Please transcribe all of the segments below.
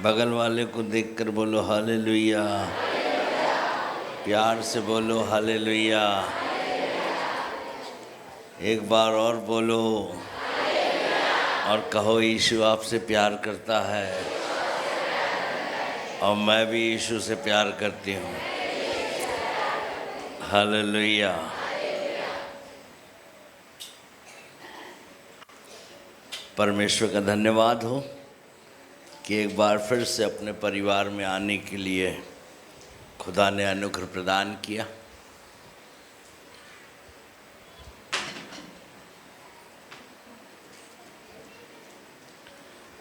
बगल वाले को देखकर बोलो हालेलुया। प्यार से बोलो हालेलुया। एक बार और बोलो और कहो यीशु आपसे प्यार करता है और मैं भी यीशु से प्यार करती हूँ। हालेलुया। परमेश्वर का धन्यवाद हो कि एक बार फिर से अपने परिवार में आने के लिए खुदा ने अनुग्रह प्रदान किया।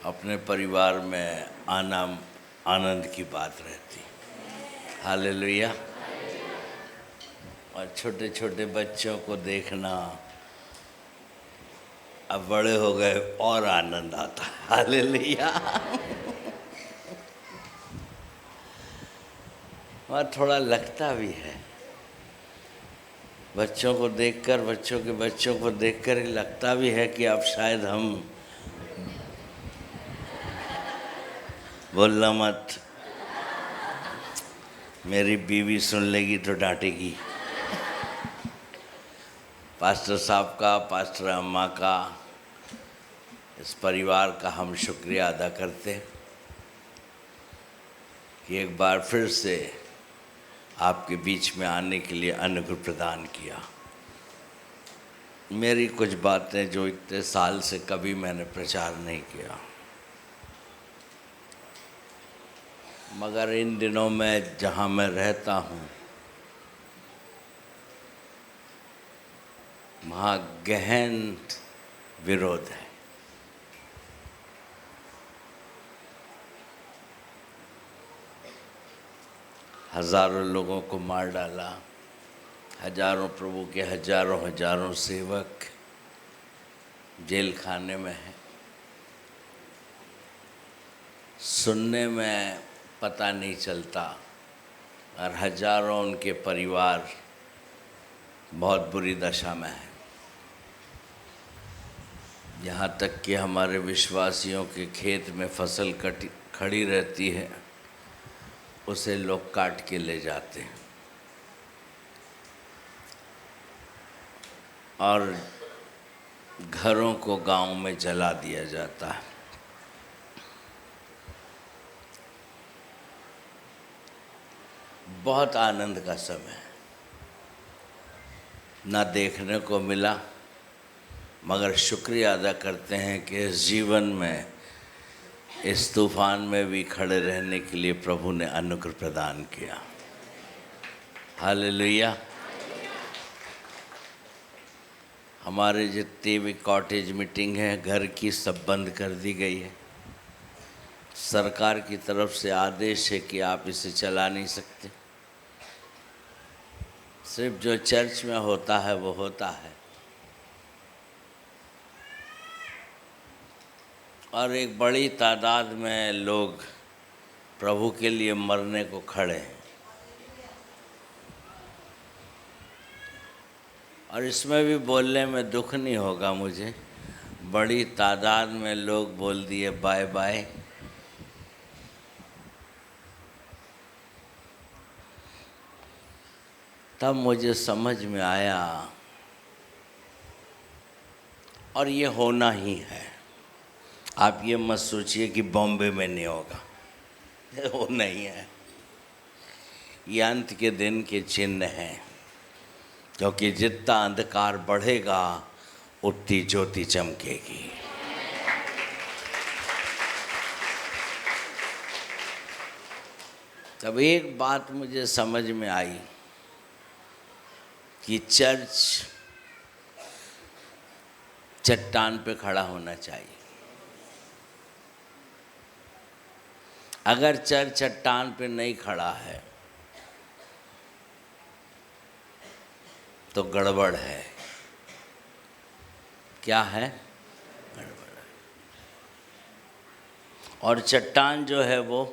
अपने परिवार में आना आनंद की बात रहती। हालेलुया। और छोटे छोटे बच्चों को देखना, अब बड़े हो गए और आनंद आता है। हालेलुया। और थोड़ा लगता भी है बच्चों को देखकर, बच्चों के बच्चों को देखकर ही लगता भी है कि अब शायद हम, बोलना मत, मेरी बीवी सुन लेगी तो डांटेगी। पास्टर साहब का, पास्टर अम्मा का, इस परिवार का हम शुक्रिया अदा करते हैं कि एक बार फिर से आपके बीच में आने के लिए अनुग्रह प्रदान किया। मेरी कुछ बातें जो इतने साल से कभी मैंने प्रचार नहीं किया, मगर इन दिनों में जहाँ मैं रहता हूँ वहाँ गहन विरोध है। हजारों लोगों को मार डाला, हजारों प्रभु के हजारों सेवक जेल खाने में हैं। सुनने में पता नहीं चलता और हजारों उनके परिवार बहुत बुरी दशा में हैं। यहाँ तक कि हमारे विश्वासियों के खेत में फसल खड़ी रहती है, उसे लोग काट के ले जाते हैं और घरों को गांव में जला दिया जाता है। बहुत आनंद का समय ना देखने को मिला, मगर शुक्रिया अदा करते हैं कि इस जीवन में, इस तूफान में भी खड़े रहने के लिए प्रभु ने अनुग्रह प्रदान किया। हालेलुया। हमारे जितनी भी कॉटेज मीटिंग है घर की, सब बंद कर दी गई है। सरकार की तरफ से आदेश है कि आप इसे चला नहीं सकते। सिर्फ जो चर्च में होता है वो होता है। और एक बड़ी तादाद में लोग प्रभु के लिए मरने को खड़े हैं। और इसमें भी बोलने में दुख नहीं होगा मुझे, बड़ी तादाद में लोग बोल दिए बाय बाय। तब मुझे समझ में आया, और ये होना ही है। आप ये मत सोचिए कि बॉम्बे में नहीं होगा, वो नहीं है। ये अंत के दिन के चिन्ह हैं, क्योंकि जितना अंधकार बढ़ेगा उतनी ज्योति चमकेगी। तब एक बात मुझे समझ में आई कि चर्च चट्टान पे खड़ा होना चाहिए। अगर चर्च चट्टान पे नहीं खड़ा है तो गड़बड़ है। क्या है? गड़बड़ है। और चट्टान जो है वो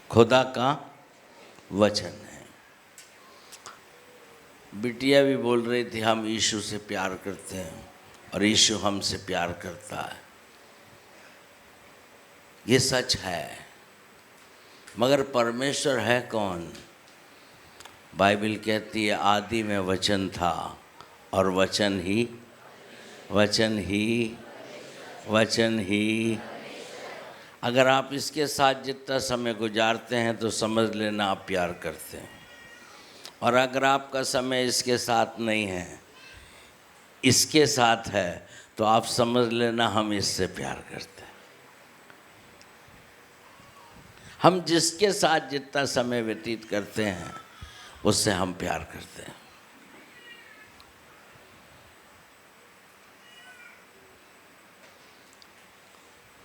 खुदा का वचन है। बिटिया भी बोल रही थी हम यीशु से प्यार करते हैं और यीशु हमसे प्यार करता है। ये सच है। मगर परमेश्वर है कौन? बाइबल कहती है आदि में वचन था और वचन ही अगर आप इसके साथ जितना समय गुजारते हैं तो समझ लेना आप प्यार करते हैं, और अगर आपका समय इसके साथ नहीं है, इसके साथ है, तो आप समझ लेना हम इससे प्यार करते हैं। हम जिसके साथ जितना समय व्यतीत करते हैं उससे हम प्यार करते हैं।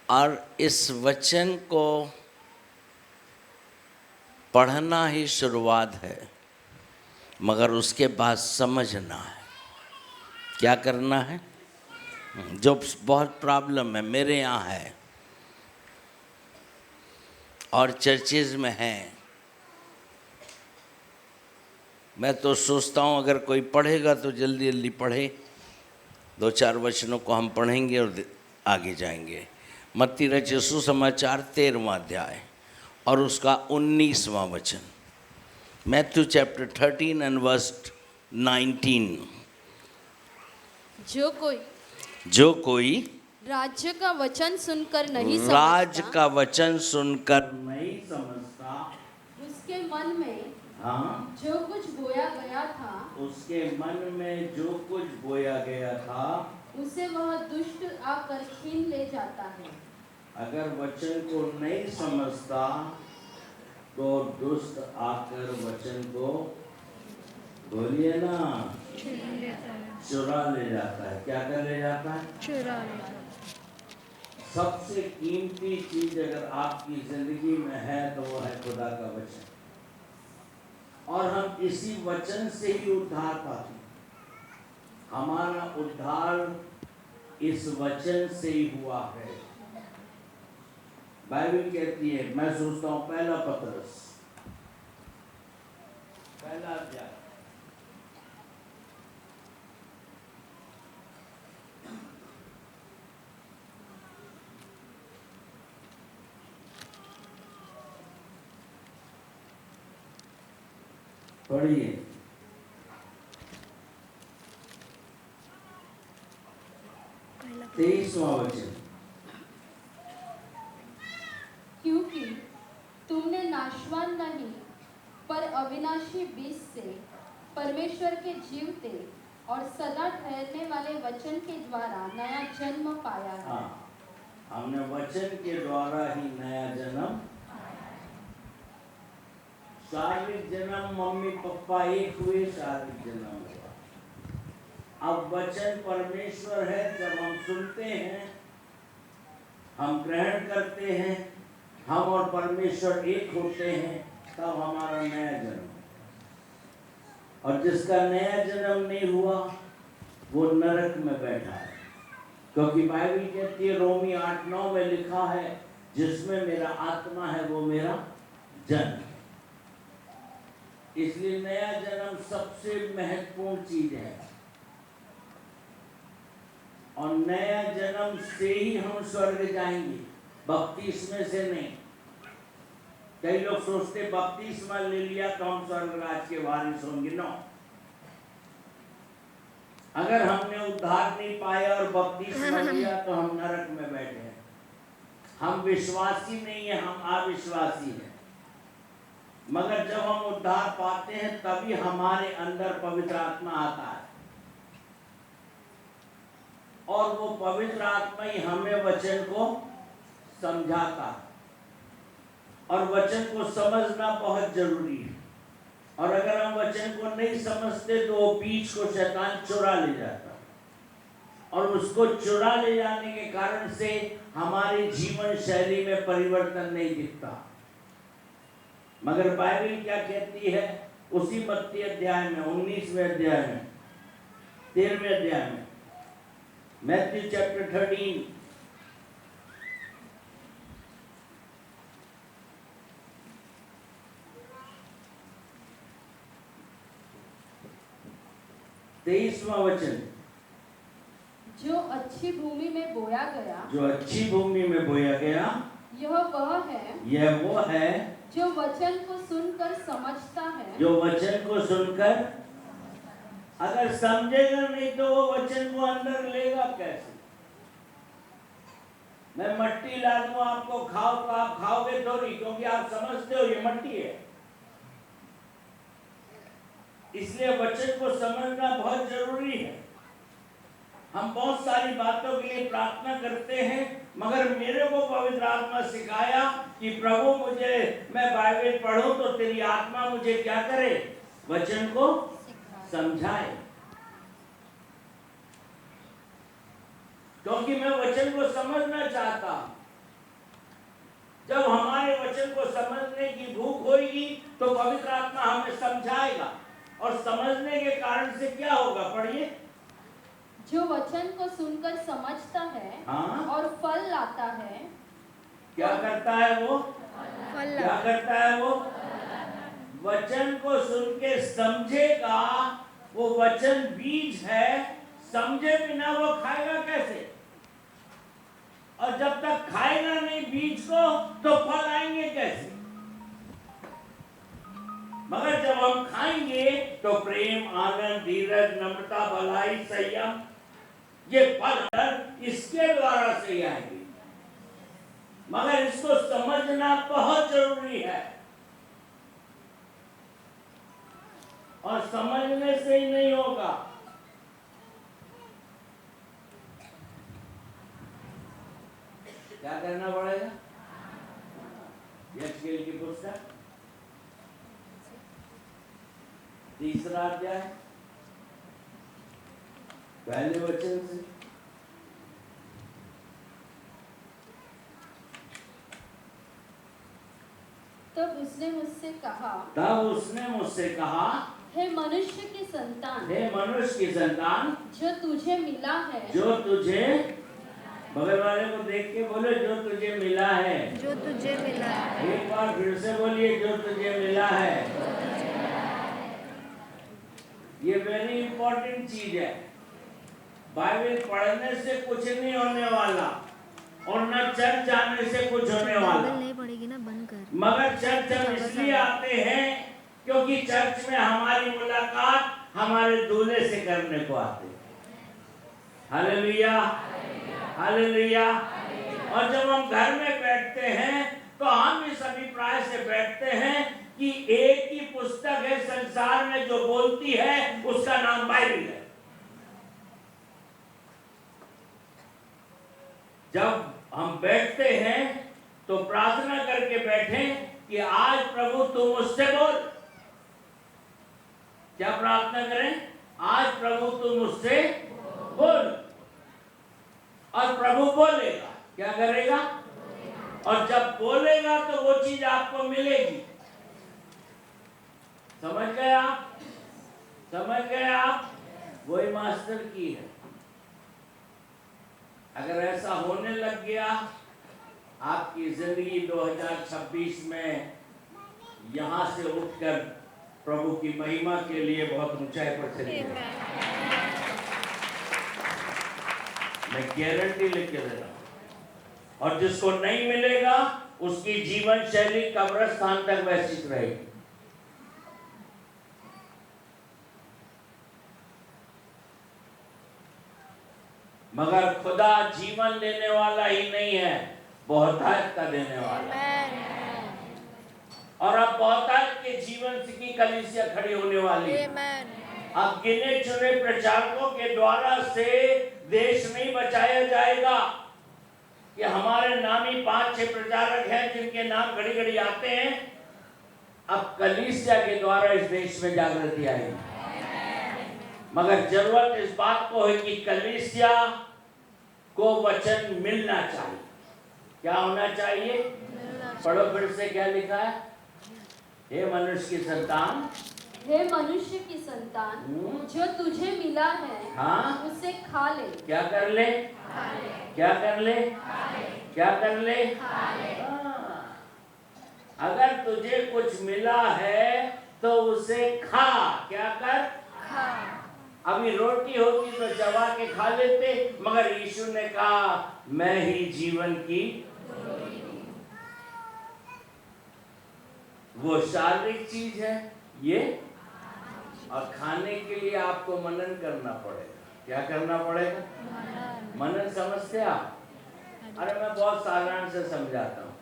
और इस वचन को पढ़ना ही शुरुआत है, मगर उसके बाद समझना है। क्या करना है? जो बहुत प्रॉब्लम है मेरे यहाँ है और चर्चेज में है, मैं तो सोचता हूँ अगर कोई पढ़ेगा तो जल्दी जल्दी पढ़े। 2-4 वचनों को हम पढ़ेंगे और आगे जाएंगे। मत्ती रचित सुसमाचार 13वां अध्याय और उसका 19वां वचन। Matthew chapter 13 and verse 19। जो कोई राज्य का वचन सुनकर नहीं राज्य समझता, का वचन सुनकर नहीं समझता, उसके मन में हाँ, जो कुछ बोया गया था, उसके मन में जो कुछ बोया गया था, उसे वह दुष्ट आकर छीन ले जाता है। अगर वचन को नहीं समझता तो दुष्ट आकर वचन को, बोलिए ना, चुरा ले जाता है। क्या कर ले जाता है? चुरा ले जाता है। सबसे कीमती चीज अगर आपकी जिंदगी में है तो वो है खुदा का वचन, और हम इसी वचन से ही उद्धार पाते हैं। हमारा उद्धार इस वचन से ही हुआ है। बाइबल कहती है, मैं सोचता हूँ पहला पत्रस पहला अध्याय पढ़िए। 23वां वचन। क्योंकि तुमने नाशवान नहीं पर अविनाशी बीज से परमेश्वर के जीवते और सदा ठहरने वाले वचन के द्वारा नया जन्म पाया है। हाँ, हमने वचन के द्वारा ही नया जन्म। शारीरिक जन्म मम्मी पापा एक हुए, शारीरिक जन्म हुआ। अब वचन परमेश्वर है। जब हम सुनते हैं, हम ग्रहण करते हैं, हम और परमेश्वर एक होते हैं, तब हमारा नया जन्म। और जिसका नया जन्म नहीं हुआ वो नरक में बैठा है, क्योंकि बाइबल कहती है, रोमी 8:9 में लिखा है, जिसमें मेरा आत्मा है वो मेरा जन। इसलिए नया जन्म सबसे महत्वपूर्ण चीज है, और नया जन्म से ही हम स्वर्ग जाएंगे, बपतिस्मे से नहीं। कई लोग सोचते बपतिस्मा ले लिया तो हम स्वर्ग राज के वारिस होंगे। नो, अगर हमने उद्धार नहीं पाया और बपतिस्मा लिया तो हम नरक में बैठे हैं। हम विश्वासी नहीं है, हम अविश्वासी हैं। मगर जब हम उद्धार पाते हैं तभी हमारे अंदर पवित्र आत्मा आता है, और वो पवित्र आत्मा ही हमें वचन को समझाता है। और वचन को समझना बहुत जरूरी है, और अगर हम वचन को नहीं समझते तो वो बीज को शैतान चुरा ले जाता है, और उसको चुरा ले जाने के कारण से हमारी जीवन शैली में परिवर्तन नहीं दिखता। मगर बाइबल क्या कहती है? उसी मत्ती अध्याय में 19वें अध्याय में 13वें अध्याय में, मैथ्यू चैप्टर 13 23वां वचन। जो अच्छी भूमि में बोया गया, जो अच्छी भूमि में बोया गया, यह वह है यह वो है जो वचन को सुनकर समझता है, जो वचन को सुनकर, अगर समझेगा नहीं तो वो वचन को अंदर लेगा कैसे? मैं मट्टी ला दूं आपको, खाओ तो आप खाओगे थोड़ी, क्योंकि आप समझते हो ये मट्टी है। इसलिए वचन को समझना बहुत जरूरी है। हम बहुत सारी बातों के लिए प्रार्थना करते हैं, मगर मेरे को पवित्र आत्मा सिखाया कि प्रभु मैं बाइबल पढ़ूं तो तेरी आत्मा मुझे क्या करे? वचन को समझाए। क्योंकि मैं वचन को समझना चाहता हूं। जब हमारे वचन को समझने की भूख होगी तो पवित्र आत्मा हमें समझाएगा, और समझने के कारण से क्या होगा? पढ़िए। जो वचन को सुनकर समझता है, हाँ? और फल लाता है। क्या करता है वो? क्या करता है वो? वचन को सुन के समझेगा। वो वचन बीज है, समझे बिना वो खाएगा कैसे? और जब तक खाएगा नहीं बीज को तो फल आएंगे कैसे? मगर जब हम खाएंगे तो प्रेम, आनंद, धीरज, नम्रता, भलाई, संयम, ये फल इसके द्वारा से आएंगे। मगर इसको समझना बहुत जरूरी है, और समझने से ही नहीं होगा। क्या करना पड़ेगा? यशकेल की पुस्तक 3 अध्याय पहले वचन से। तब उसने मुझसे कहा, हे मनुष्य की संतान, जो तुझे मिला है, बगल वाले को देख के बोलो, जो तुझे मिला है। एक बार फिर से बोलिए, जो तुझे मिला है। ये वेरी इंपॉर्टेंट चीज है। बाइबल पढ़ने से कुछ नहीं होने वाला, और न चर्च जाने से कुछ होने वाला। नहीं पड़ेगी ना, बंद कर। मगर चर्च हम इसलिए आते हैं क्योंकि चर्च में हमारी मुलाकात हमारे दूल्हे से करने को आते हैं। Hallelujah, hallelujah. और जब हम घर में बैठते हैं तो हम इस अभिप्राय से बैठते हैं कि एक ही पुस्तक है संसार में जो बोलती है, उसका नाम बाइबल है। जब हम बैठते हैं तो प्रार्थना करके बैठें कि आज प्रभु तू मुझसे बोल। क्या प्रार्थना करें? आज प्रभु तू मुझसे बोल। और प्रभु बोलेगा। क्या करेगा? और जब बोलेगा तो वो चीज आपको मिलेगी। समझ गए आप? समझ गए आप? वही मास्टर की है। अगर ऐसा होने लग गया, आपकी जिंदगी 2026 में यहां से उठकर प्रभु की महिमा के लिए बहुत ऊंचाई पर चली जाएगी। मैं गारंटी लेके दे रहा हूं। और जिसको नहीं मिलेगा उसकी जीवन शैली कब्रिस्तान तक वैसी रहेगी। मगर खुदा जीवन देने वाला ही नहीं है, बहुतायत का देने वाला है। और अब बहुतायत के जीवन की कलीसिया खड़ी होने वाली है। अब गिने चुने प्रचारकों के द्वारा से देश नहीं बचाया जाएगा। कि हमारे नामी 5-6 प्रचारक हैं जिनके नाम घड़ी घड़ी आते हैं। अब कलीसिया के द्वारा इस देश में जागृति आएगी। मगर जरूरत इस बात को है कि कलीसिया को वचन मिलना चाहिए। क्या होना चाहिए? पढ़ो फिर से, क्या लिखा है? हे मनुष्य की संतान, जो तुझे मिला है, हाँ, उसे खा ले। क्या कर ले? क्या कर ले? क्या कर ले? हाँ। अगर तुझे कुछ मिला है तो उसे खा। क्या कर? खा। अभी रोटी होती तो चबा के खा लेते, मगर यीशु ने कहा मैं ही जीवन की वो शारीरिक चीज है ये, और खाने के लिए आपको मनन करना पड़ेगा। क्या करना पड़ेगा? मनन समझते आप? अरे मैं बहुत साधारण से समझाता हूँ।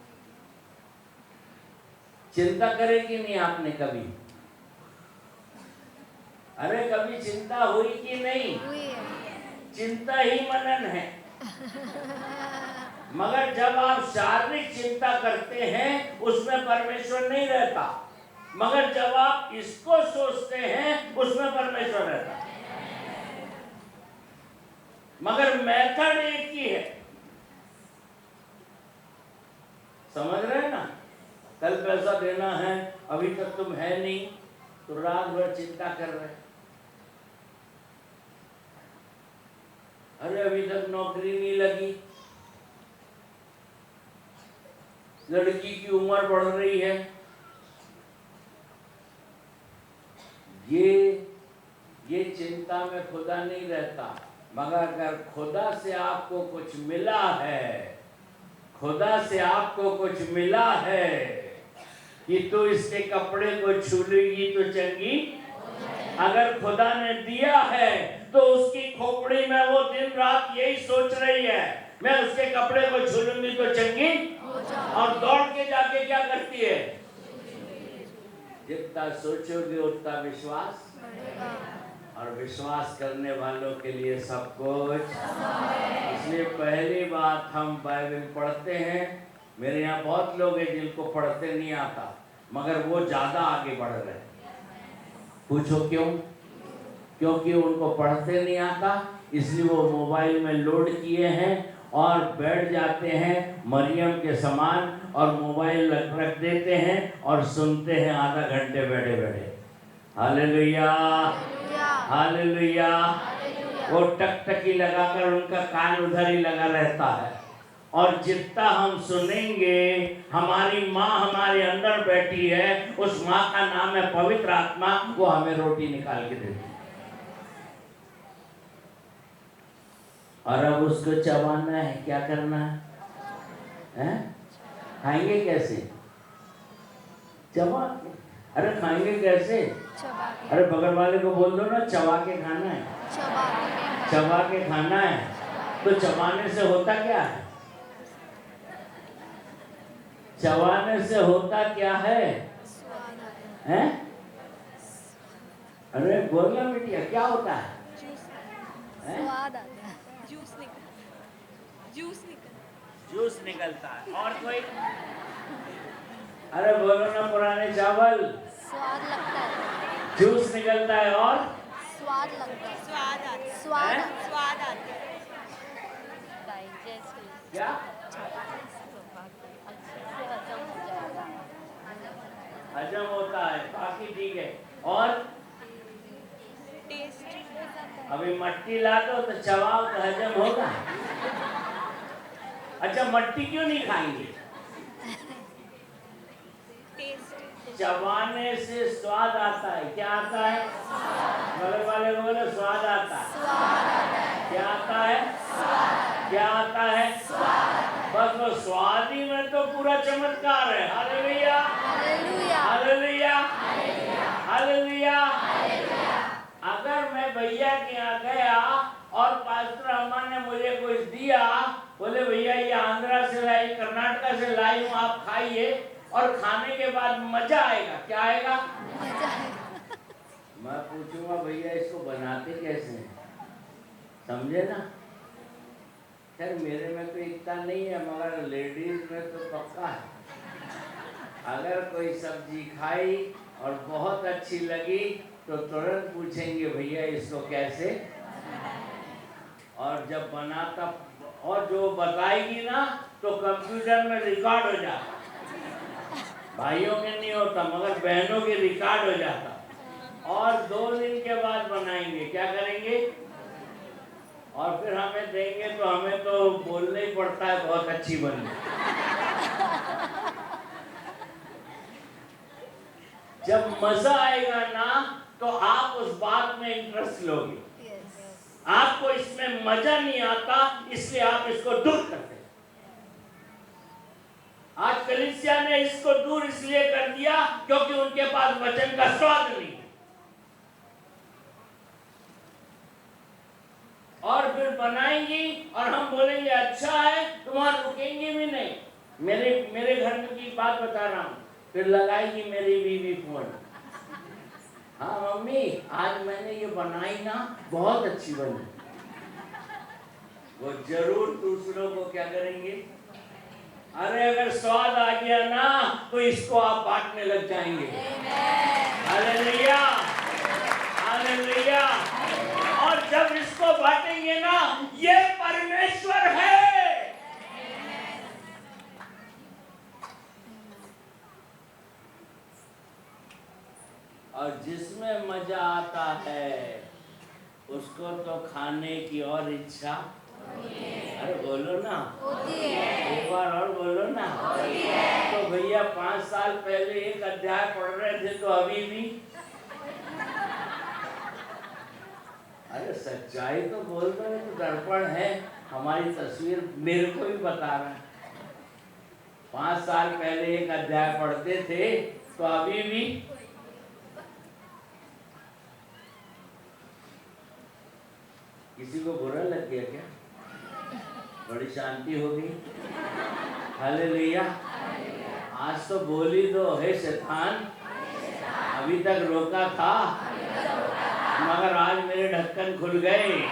चिंता करे कि नहीं आपने कभी? अरे कभी चिंता हुई कि नहीं? चिंता ही मनन है। मगर जब आप शारीरिक चिंता करते हैं उसमें परमेश्वर नहीं रहता, मगर जब आप इसको सोचते हैं उसमें परमेश्वर रहता है। मगर मेथड एक ही है। समझ रहे हैं ना? कल पैसा देना है, अभी तक तुम है नहीं, तो रात भर चिंता कर रहे। अरे अभी तक नौकरी नहीं लगी, लड़की की उम्र बढ़ रही है। ये चिंता में खुदा नहीं रहता। मगर अगर खुदा से आपको कुछ मिला है, खुदा से आपको कुछ मिला है कि तू इसके कपड़े को छू लेगी तो चंगी, अगर खुदा ने दिया है तो उसकी खोपड़ी में वो दिन रात यही सोच रही है, मैं उसके कपड़े को छू लूंगी तो चंगी, और दौड़ के जाके क्या करती है? जितना सोचोगे उतना विश्वास, और विश्वास करने वालों के लिए सब कुछ। इसलिए पहली बात, हम बाइबल पढ़ते हैं। मेरे यहाँ बहुत लोग हैं जिनको पढ़ते नहीं आता, मगर वो ज्यादा आगे बढ़ रहे हैं। पूछो क्यों? क्योंकि उनको पढ़ते नहीं आता, इसलिए वो मोबाइल में लोड किए हैं और बैठ जाते हैं मरियम के समान, और मोबाइल रख देते हैं और सुनते हैं आधा घंटे बैठे बैठे। Hallelujah, hallelujah. वो टकटकी लगाकर उनका कान उधर ही लगा रहता है, और जितना हम सुनेंगे, हमारी माँ हमारे अंदर बैठी है, उस माँ का नाम है पवित्र आत्मा, वो हमें रोटी निकाल के देती है। और अब उसको चबाना है, क्या करना है? खाएंगे कैसे? चबा। अरे खाएंगे कैसे? अरे बगल वाले को बोल दो ना, चबा के खाना है, चबा के खाना है। तो चबाने से होता क्या है? चबाने से होता क्या है? हैं? अरे बोलना बेटिया, क्या होता है? स्वाद आता है। जूस निकलता है। और कोई? अरे बोलो ना पुराने चावल, स्वाद लगता है। जूस निकलता है और स्वाद लगता है। स्वाद आता है। स्वाद हैं? स्वाद आता है। डाइजेस्ट क्या? अच्छे से हजम हो जाएगा। हजम होता है, बाकी ठीक है। और टेस्ट अभी मट्टी ला दो तो चबाओ तो हजम होगा। अच्छा, मट्टी क्यों नहीं खाएंगे? टेस्ट चबाने से स्वाद आता है। क्या आता है? बगल वाले को बोलो, स्वाद आता है। क्या आता है? क्या आता है? बस वो स्वाद ही में तो पूरा चमत्कार है। Hallelujah, hallelujah, hallelujah, hallelujah. अगर मैं भैया के यहाँ गया और पास्टर अम्मा ने मुझे कुछ दिया, बोले भैया ये आंध्रा से लाई, कर्नाटका से लाई हूँ, आप खाइए, और खाने के बाद मजा आएगा। क्या आएगा? मैं पूछूंगा भैया इसको बनाते कैसे हैं? समझे ना? खैर मेरे में तो इतना नहीं है, मगर लेडीज में तो पक्का है। अगर कोई सब्जी खाई और बहुत अच्छी लगी तो तुरंत पूछेंगे भैया इसको कैसे, और जब बनाता, और जो बताएगी ना तो कंप्यूटर में रिकॉर्ड हो जाता। भाइयों के नहीं होता, मगर बहनों के रिकॉर्ड हो जाता। और 2 दिन के बाद बनाएंगे, क्या करेंगे? और फिर हमें देंगे तो हमें तो बोलना ही पड़ता है बहुत अच्छी बनी। जब मजा आएगा ना तो आप उस बात में इंटरेस्ट लोगे। आपको इसमें मजा नहीं आता, इसलिए आप इसको दूर करते हैं। आज कलीसिया ने इसको दूर इसलिए कर दिया क्योंकि उनके पास वचन का स्वाद नहीं। और फिर बनाएंगी और हम बोलेंगे अच्छा है, तो वहां रुकेंगे भी नहीं। मेरे घर में की बात बता रहा हूँ। फिर लगाएगी मेरी बीवी फोन, हाँ मम्मी आज मैंने ये बनाई ना, बहुत अच्छी बनी। वो जरूर दूसरों को क्या करेंगे, अरे अगर स्वाद आ गया ना तो इसको आप बांटने लग जाएंगे। Hallelujah, hallelujah. और जब इसको बांटेंगे ना, ये परमेश्वर है। और जिसमें मजा आता है उसको तो खाने की और इच्छा, अरे बोलो ना, एक बार और बोलो ना। तो भैया 5 साल पहले एक अध्याय पढ़ रहे थे तो अभी भी, अरे सच्चाई तो बोल रहे तो दर्पण है, हमारी तस्वीर मेरे को भी बता रहा है। 5 साल पहले एक अध्याय पढ़ते थे तो अभी भी किसी को बुरा लग गया क्या? बड़ी शांति हो गई। हालेलुया। आज तो बोली दो, हे शैतान, अभी तक रोका था मगर आज मेरे ढक्कन खुल गए,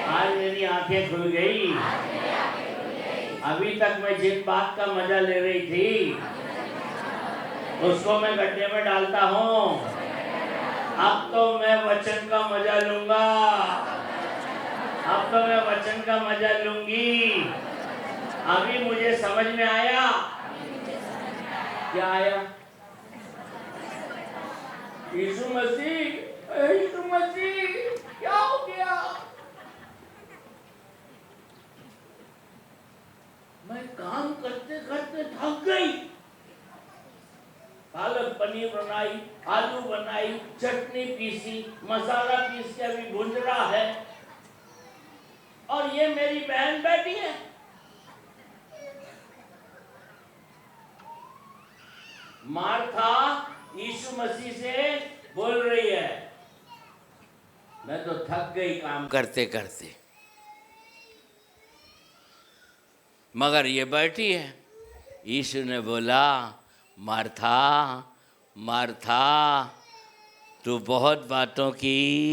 आज मेरी आंखें खुल गई। अभी तक मैं जिन बात का मजा ले रही थी उसको मैं गड्ढे में डालता हूँ, अब तो मैं वचन का मजा लूंगा, अब तो मैं वचन का मजा लूंगी। अभी मुझे समझ में आया, क्या आया? यीशु मसीह क्या हो गया? मैं काम करते करते थक गई। पालक पनीर बनाई, आलू बनाई, चटनी पीसी, मसाला पीस के अभी भूंज रहा है, और ये मेरी बहन बैठी है। मार्था यीशु मसीह से बोल रही है, मैं तो थक गई काम करते करते, मगर ये बैठी है। यीशु ने बोला, मार्था मार्था, तू बहुत बातों की,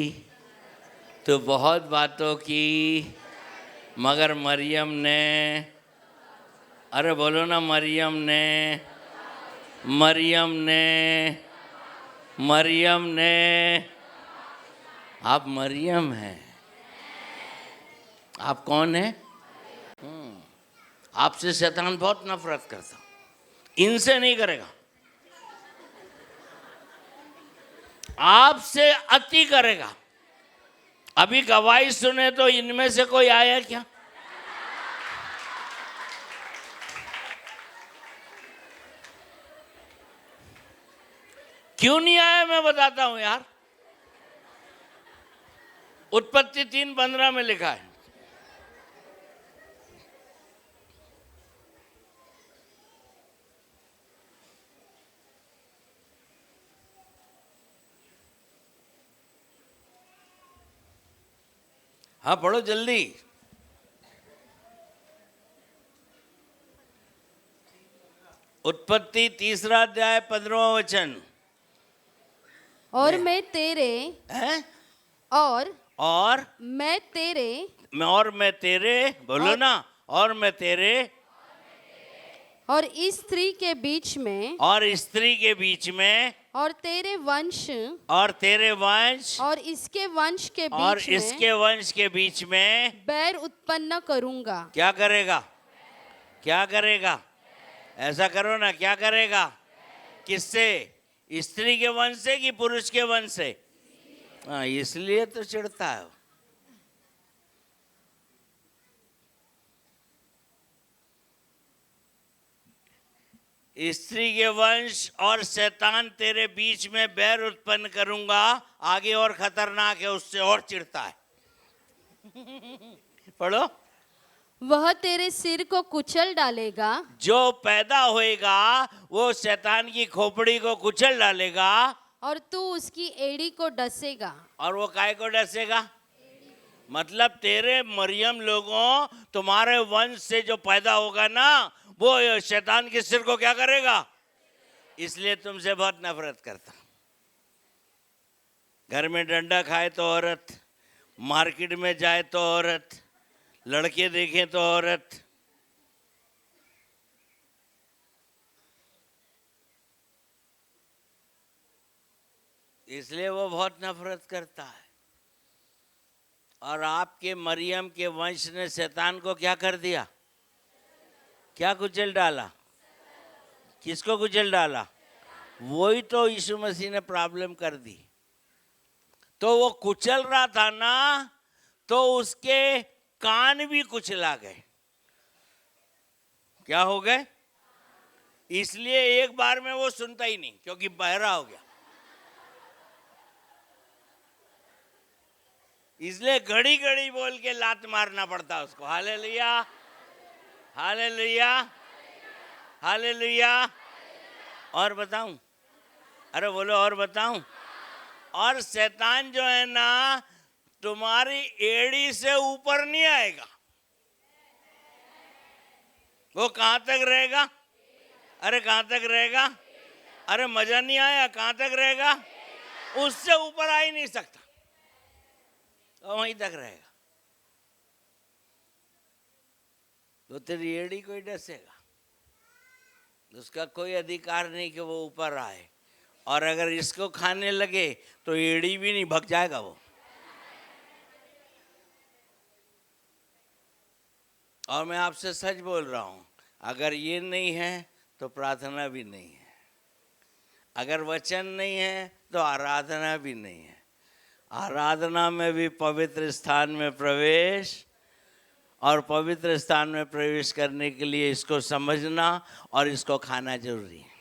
मगर मरियम ने, अरे बोलो ना, मरियम ने, आप मरियम हैं। आप कौन हैं? आपसे शैतान बहुत नफरत करता, इनसे नहीं करेगा, आपसे अति करेगा। अभी गवाही सुने तो इनमें से कोई आया क्या? क्यों नहीं आया मैं बताता हूं यार। उत्पत्ति 3:15 में लिखा है, हाँ पढ़ो जल्दी। उत्पत्ति 3 अध्याय 15वां वचन। और मैं तेरे हैं? और मैं तेरे बोलो ना, और मैं तेरे और इस स्त्री के बीच में, और तेरे वंश और इसके वंश के बीच में बैर उत्पन्न करूंगा। क्या करेगा? ऐसा करो ना, क्या करेगा? किससे? स्त्री के वंश से कि पुरुष के वंश से? हाँ, इसलिए तो चिढ़ता है। स्त्री के वंश और शैतान तेरे बीच में बैर उत्पन्न करूंगा। आगे और खतरनाक है, उससे और चिढ़ता है। पढ़ो। वह तेरे सिर को कुचल डालेगा जो पैदा होएगा वो शैतान की खोपड़ी को कुचल डालेगा। और तू उसकी एड़ी को डसेगा। और वो काय को डसेगा? मतलब तेरे मरियम लोगों, तुम्हारे वंश से जो पैदा होगा ना, वो शैतान के सिर को क्या करेगा? इसलिए तुमसे बहुत नफरत करता। घर में डंडा खाए तो औरत, मार्केट में जाए तो औरत, लड़के देखे तो औरत। इसलिए वो बहुत नफरत करता है। और आपके मरियम के वंश ने शैतान को क्या कर दिया? क्या कुचल डाला? किसको कुचल डाला? वही तो यीशु मसीह ने प्रॉब्लम कर दी। तो वो कुचल रहा था ना, तो उसके कान भी कुचला गए। क्या हो गए? इसलिए एक बार में वो सुनता ही नहीं, क्योंकि बहरा हो गया। इसलिए घड़ी घड़ी बोल के लात मारना पड़ता उसको। Hallelujah, hallelujah, hallelujah. और बताऊं? अरे बोलो, और बताऊं? और शैतान जो है ना, तुम्हारी एड़ी से ऊपर नहीं आएगा। वो कहां तक रहेगा? अरे कहां तक रहेगा? अरे मजा नहीं आया? कहां तक रहेगा? उससे ऊपर आ ही नहीं सकता, तो वहीं तक रहेगा। तो तेरी एड़ी कोई डसेगा, उसका कोई अधिकार नहीं कि वो ऊपर आए। और अगर इसको खाने लगे तो एड़ी भी नहीं, भग जाएगा वो। और मैं आपसे सच बोल रहा हूं, अगर ये नहीं है तो प्रार्थना भी नहीं है। अगर वचन नहीं है तो आराधना भी नहीं है। आराधना में भी पवित्र स्थान में प्रवेश, और पवित्र स्थान में प्रवेश करने के लिए इसको समझना और इसको खाना जरूरी है।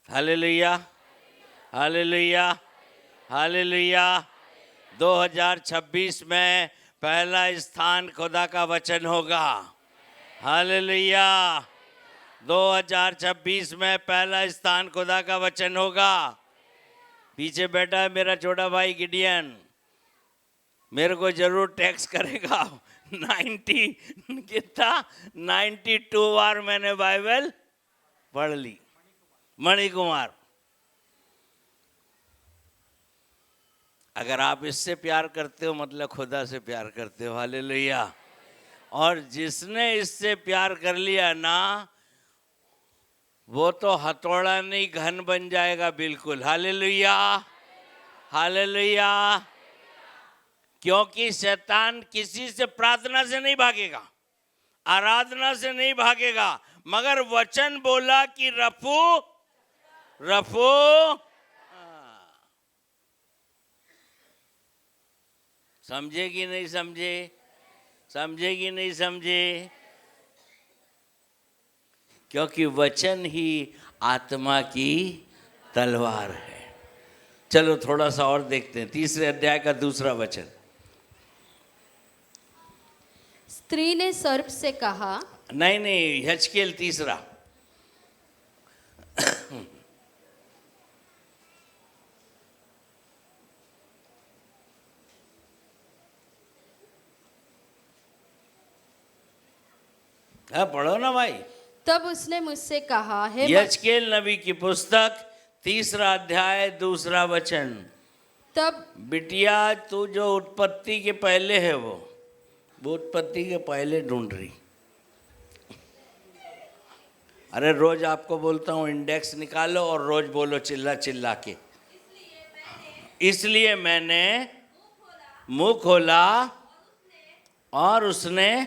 Hallelujah, hallelujah, hallelujah. 2026 में पहला स्थान खुदा का वचन होगा। हालेलुया। 2026 में पहला स्थान खुदा का वचन होगा। पीछे बैठा है मेरा छोटा भाई गिडियन, मेरे को जरूर टैक्स करेगा। 92 बार मैंने बाइबल पढ़ ली। मणिकुमार, अगर आप इससे प्यार करते हो मतलब खुदा से प्यार करते हो। हालेलुया। और जिसने इससे प्यार कर लिया ना, वो तो हथौड़ा नहीं घन बन जाएगा बिल्कुल। Hallelujah, hallelujah. क्योंकि शैतान किसी से प्रार्थना से नहीं भागेगा, आराधना से नहीं भागेगा, मगर वचन बोला कि रफू रफू। समझे कि नहीं समझे? समझे कि नहीं समझे? क्योंकि वचन ही आत्मा की तलवार है। चलो थोड़ा सा और देखते हैं, 3 अध्याय का 2 वचन। स्त्री ने सर्प से कहा, नहीं, यजकेल 3। हाँ पढ़ो ना भाई। तब उसने मुझसे कहा, हे यजकेल नबी की पुस्तक 3 अध्याय 2 वचन। तब बिटिया, तू जो उत्पत्ति के पहले है वो उत्पत्ति के पहले ढूंढ रही। अरे रोज आपको बोलता हूँ इंडेक्स निकालो और रोज बोलो चिल्ला चिल्ला के। इसलिए मैंने मुंह खोला और उसने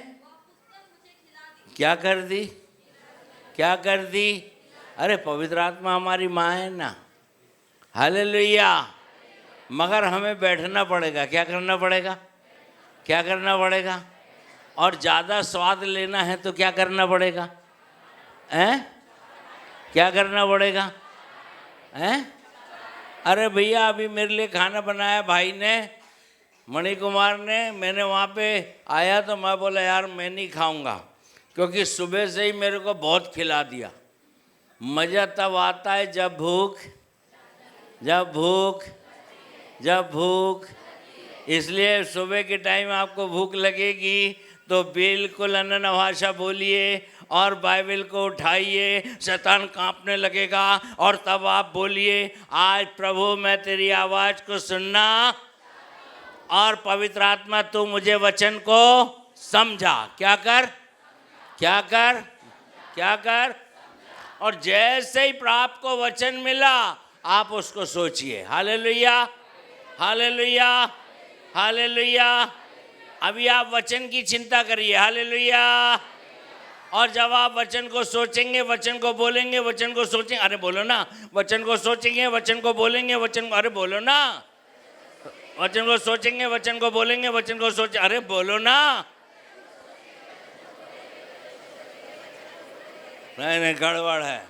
क्या कर दी? क्या कर दी? अरे पवित्र आत्मा हमारी माँ है ना। हालेलुया। मगर हमें बैठना पड़ेगा। क्या करना पड़ेगा? क्या करना पड़ेगा? और ज़्यादा स्वाद लेना है तो क्या करना पड़ेगा? हैं? क्या करना पड़ेगा? हैं? अरे भैया, अभी मेरे लिए खाना बनाया भाई ने, मणि कुमार ने, मैंने वहाँ पे आया तो मैं बोला यार मैं नहीं खाऊंगा, क्योंकि सुबह से ही मेरे को बहुत खिला दिया। मज़ा तब आता है जब भूख जब भूख। इसलिए सुबह के टाइम आपको भूख लगेगी तो बिल्कुल अनन्य भाषा बोलिए और बाइबल को उठाइए, शैतान कांपने लगेगा। और तब आप बोलिए, आज प्रभु मैं तेरी आवाज़ को सुनना, और पवित्र आत्मा तू मुझे वचन को समझा। क्या कर। और जैसे ही आपको वचन मिला आप उसको सोचिए। हालेलुया। अभी आप वचन की चिंता करिए। हालेलुया। और जब आप वचन को सोचेंगे, वचन को बोलेंगे, वचन को सोचेंगे, अरे बोलो ना, वचन को सोचेंगे, वचन को बोलेंगे, वचन को, अरे बोलो ना, वचन को सोचेंगे, वचन को बोलेंगे, वचन को सोचे, अरे बोलो ना। नहीं गड़बड़ है।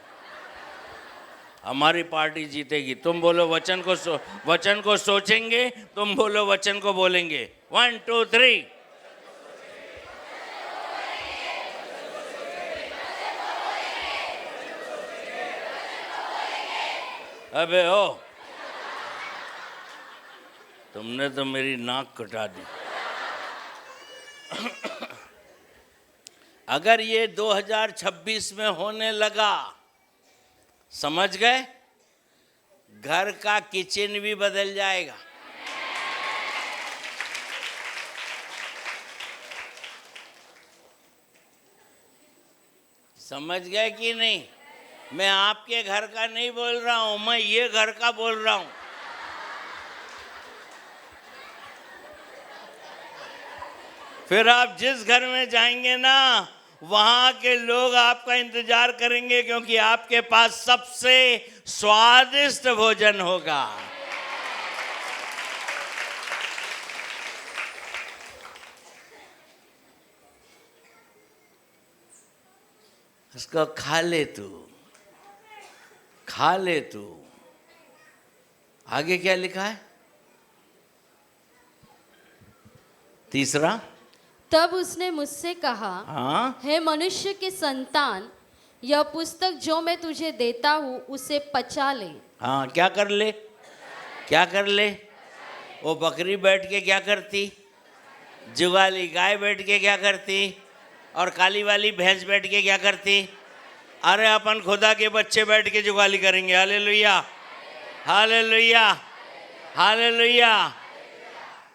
हमारी पार्टी जीतेगी। तुम बोलो वचन को सोचेंगे, तुम बोलो वचन को बोलेंगे। 1 2 3। अबे ओ, तुमने तो मेरी नाक कटा दी। अगर ये 2026 में होने लगा, समझ गए, घर का किचन भी बदल जाएगा। समझ गए कि नहीं? मैं आपके घर का नहीं बोल रहा हूं, मैं ये घर का बोल रहा हूं। फिर आप जिस घर में जाएंगे ना, वहां के लोग आपका इंतजार करेंगे, क्योंकि आपके पास सबसे स्वादिष्ट भोजन होगा। उसको खा ले तू। आगे क्या लिखा है? तीसरा, तब उसने मुझसे कहा, हाँ, हे मनुष्य के संतान, यह पुस्तक जो मैं तुझे देता हूँ उसे पचा ले। हाँ, क्या कर ले? वो बकरी बैठ के क्या करती? जुगाली गाय बैठ के क्या करती? और काली वाली भैंस बैठ के क्या करती? अरे अपन खुदा के बच्चे बैठ के जुगाली करेंगे। हालेलुया।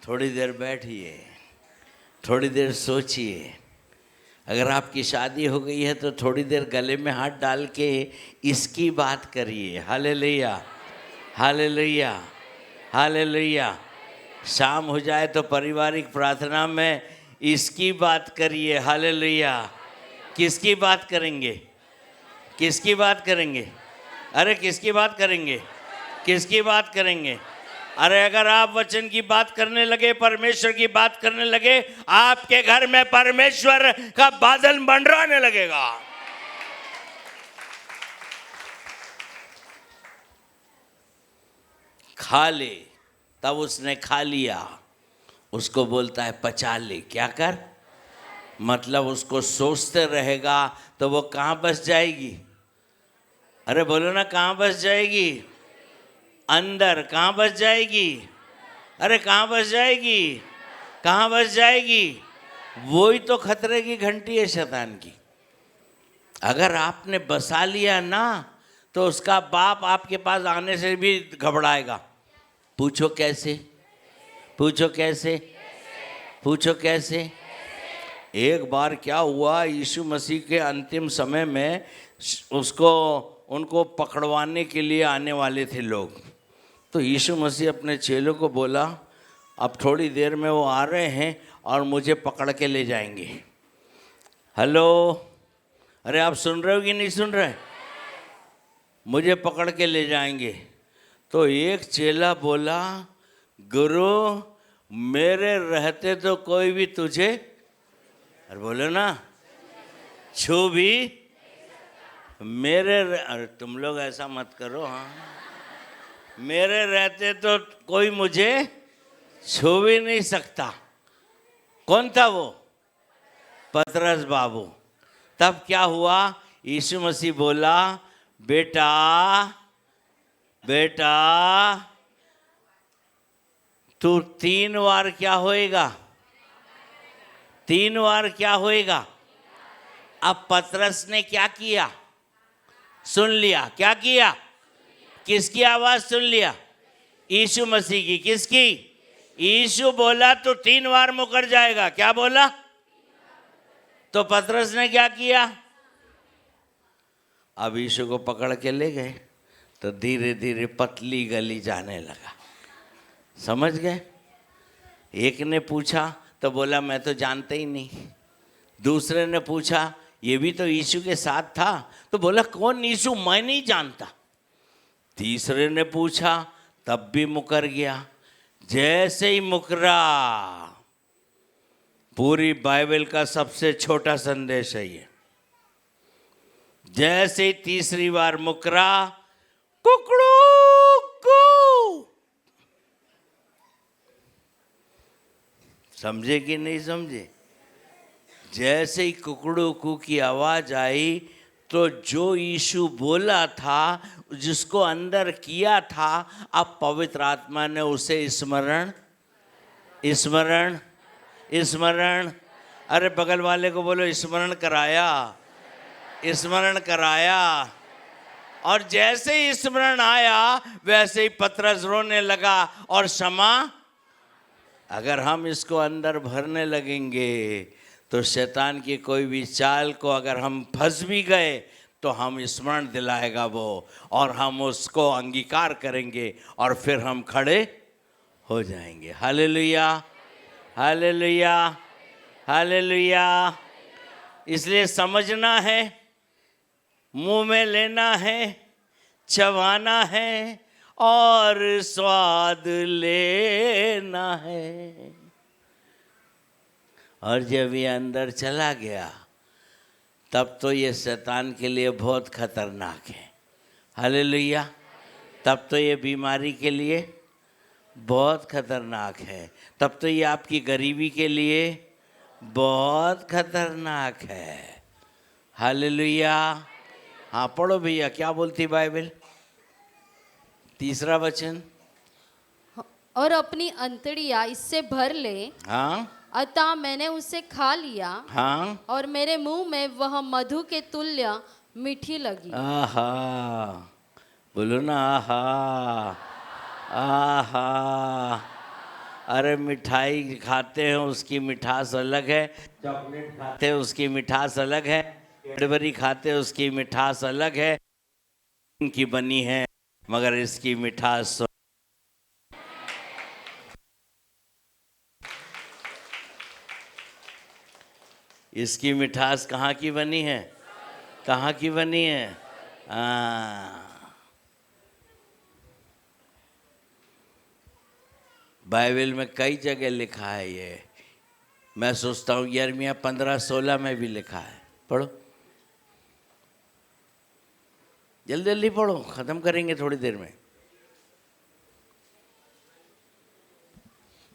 थोड़ी देर बैठिए, थोड़ी देर सोचिए। अगर आपकी शादी हो गई है तो थोड़ी देर गले में हाथ डाल के इसकी बात करिए। हालेलुया। शाम हो जाए तो पारिवारिक प्रार्थना में इसकी बात करिए। हालेलुया। किसकी बात करेंगे? अरे किसकी बात करेंगे? अरे अगर आप वचन की बात करने लगे, परमेश्वर की बात करने लगे, आपके घर में परमेश्वर का बादल मंडराने लगेगा। खा ले। तब उसने खा लिया, उसको बोलता है पचा ले। क्या कर? मतलब उसको सोचते रहेगा तो वो कहाँ बस जाएगी? अरे बोलो ना, कहाँ बस जाएगी? अंदर। कहाँ बस जाएगी? अरे कहाँ बस जाएगी? वही तो खतरे की घंटी है शैतान की। अगर आपने बसा लिया ना, तो उसका बाप आपके पास आने से भी घबराएगा। पूछो कैसे? एक बार क्या हुआ, यीशु मसीह के अंतिम समय में उनको पकड़वाने के लिए आने वाले थे लोग। तो यीशु मसीह अपने चेलों को बोला, अब थोड़ी देर में वो आ रहे हैं और मुझे पकड़ के ले जाएंगे। हेलो, अरे आप सुन रहे हो कि नहीं सुन रहे? मुझे पकड़ के ले जाएंगे। तो एक चेला बोला, गुरु मेरे रहते तो कोई भी तुझे, अरे बोलो ना, छू भी अरे तुम लोग ऐसा मत करो। हाँ, मेरे रहते तो कोई मुझे छू भी नहीं सकता। कौन था वो? पतरस बाबू। तब क्या हुआ? यीशु मसीह बोला, बेटा बेटा तू 3 बार क्या होएगा? 3 बार क्या होएगा? अब पतरस ने क्या किया? सुन लिया। क्या किया? किसकी आवाज सुन लिया? यीशु मसीह की। किसकी? यीशु बोला तो 3 बार मुकर जाएगा। क्या बोला? तो पतरस ने क्या किया? अब यीशु को पकड़ के ले गए तो धीरे धीरे पतली गली जाने लगा। समझ गए? एक ने पूछा तो बोला मैं तो जानते ही नहीं। दूसरे ने पूछा ये भी तो यीशु के साथ था, तो बोला कौन यीशु? मैं नहीं जानता। तीसरे ने पूछा तब भी मुकर गया। जैसे ही मुकरा, पूरी बाइबल का सबसे छोटा संदेश है ये, जैसे ही तीसरी बार मुकरा, कुकड़ू कू। समझे कि नहीं समझे? जैसे ही कुकड़ू कू की आवाज आई तो जो यीशु बोला था, जिसको अंदर किया था, अब पवित्र आत्मा ने उसे स्मरण स्मरण स्मरण, अरे बगल वाले को बोलो स्मरण कराया, स्मरण कराया। और जैसे ही स्मरण आया वैसे ही पतरस रोने लगा और क्षमा। अगर हम इसको अंदर भरने लगेंगे तो शैतान की कोई भी चाल को अगर हम फंस भी गए तो हम स्मरण दिलाएगा वो, और हम उसको अंगीकार करेंगे और फिर हम खड़े हो जाएंगे। Hallelujah, hallelujah, hallelujah. इसलिए समझना है, मुंह में लेना है, चबाना है और स्वाद लेना है। और जब ये अंदर चला गया तब तो ये शैतान के लिए बहुत खतरनाक है। हालेलुया। तब तो ये बीमारी के लिए बहुत खतरनाक है। तब तो ये आपकी गरीबी के लिए बहुत खतरनाक है। हालेलुया। हाँ पढ़ो भैया, क्या बोलती बाइबल? तीसरा वचन। और अपनी अंतड़ियाँ इससे भर ले। हाँ अतः मैंने उसे खा लिया। हाँ। और मेरे मुंह में वह मधु के तुल्य मीठी लगी। आहा, बोलो ना आहा, आहा। अरे मिठाई खाते हैं उसकी मिठास अलग है, चॉकलेट खाते हैं उसकी मिठास अलग है, कैडबरी खाते हैं उसकी मिठास अलग है, इनकी बनी है, मगर इसकी मिठास इसकी मिठास कहाँ की बनी है? कहाँ की बनी है? बाइबल में कई जगह लिखा है ये। मैं सोचता हूँ यिर्मयाह 15:16 में भी लिखा है। पढ़ो, जल्दी जल्दी पढ़ो, खत्म करेंगे थोड़ी देर में।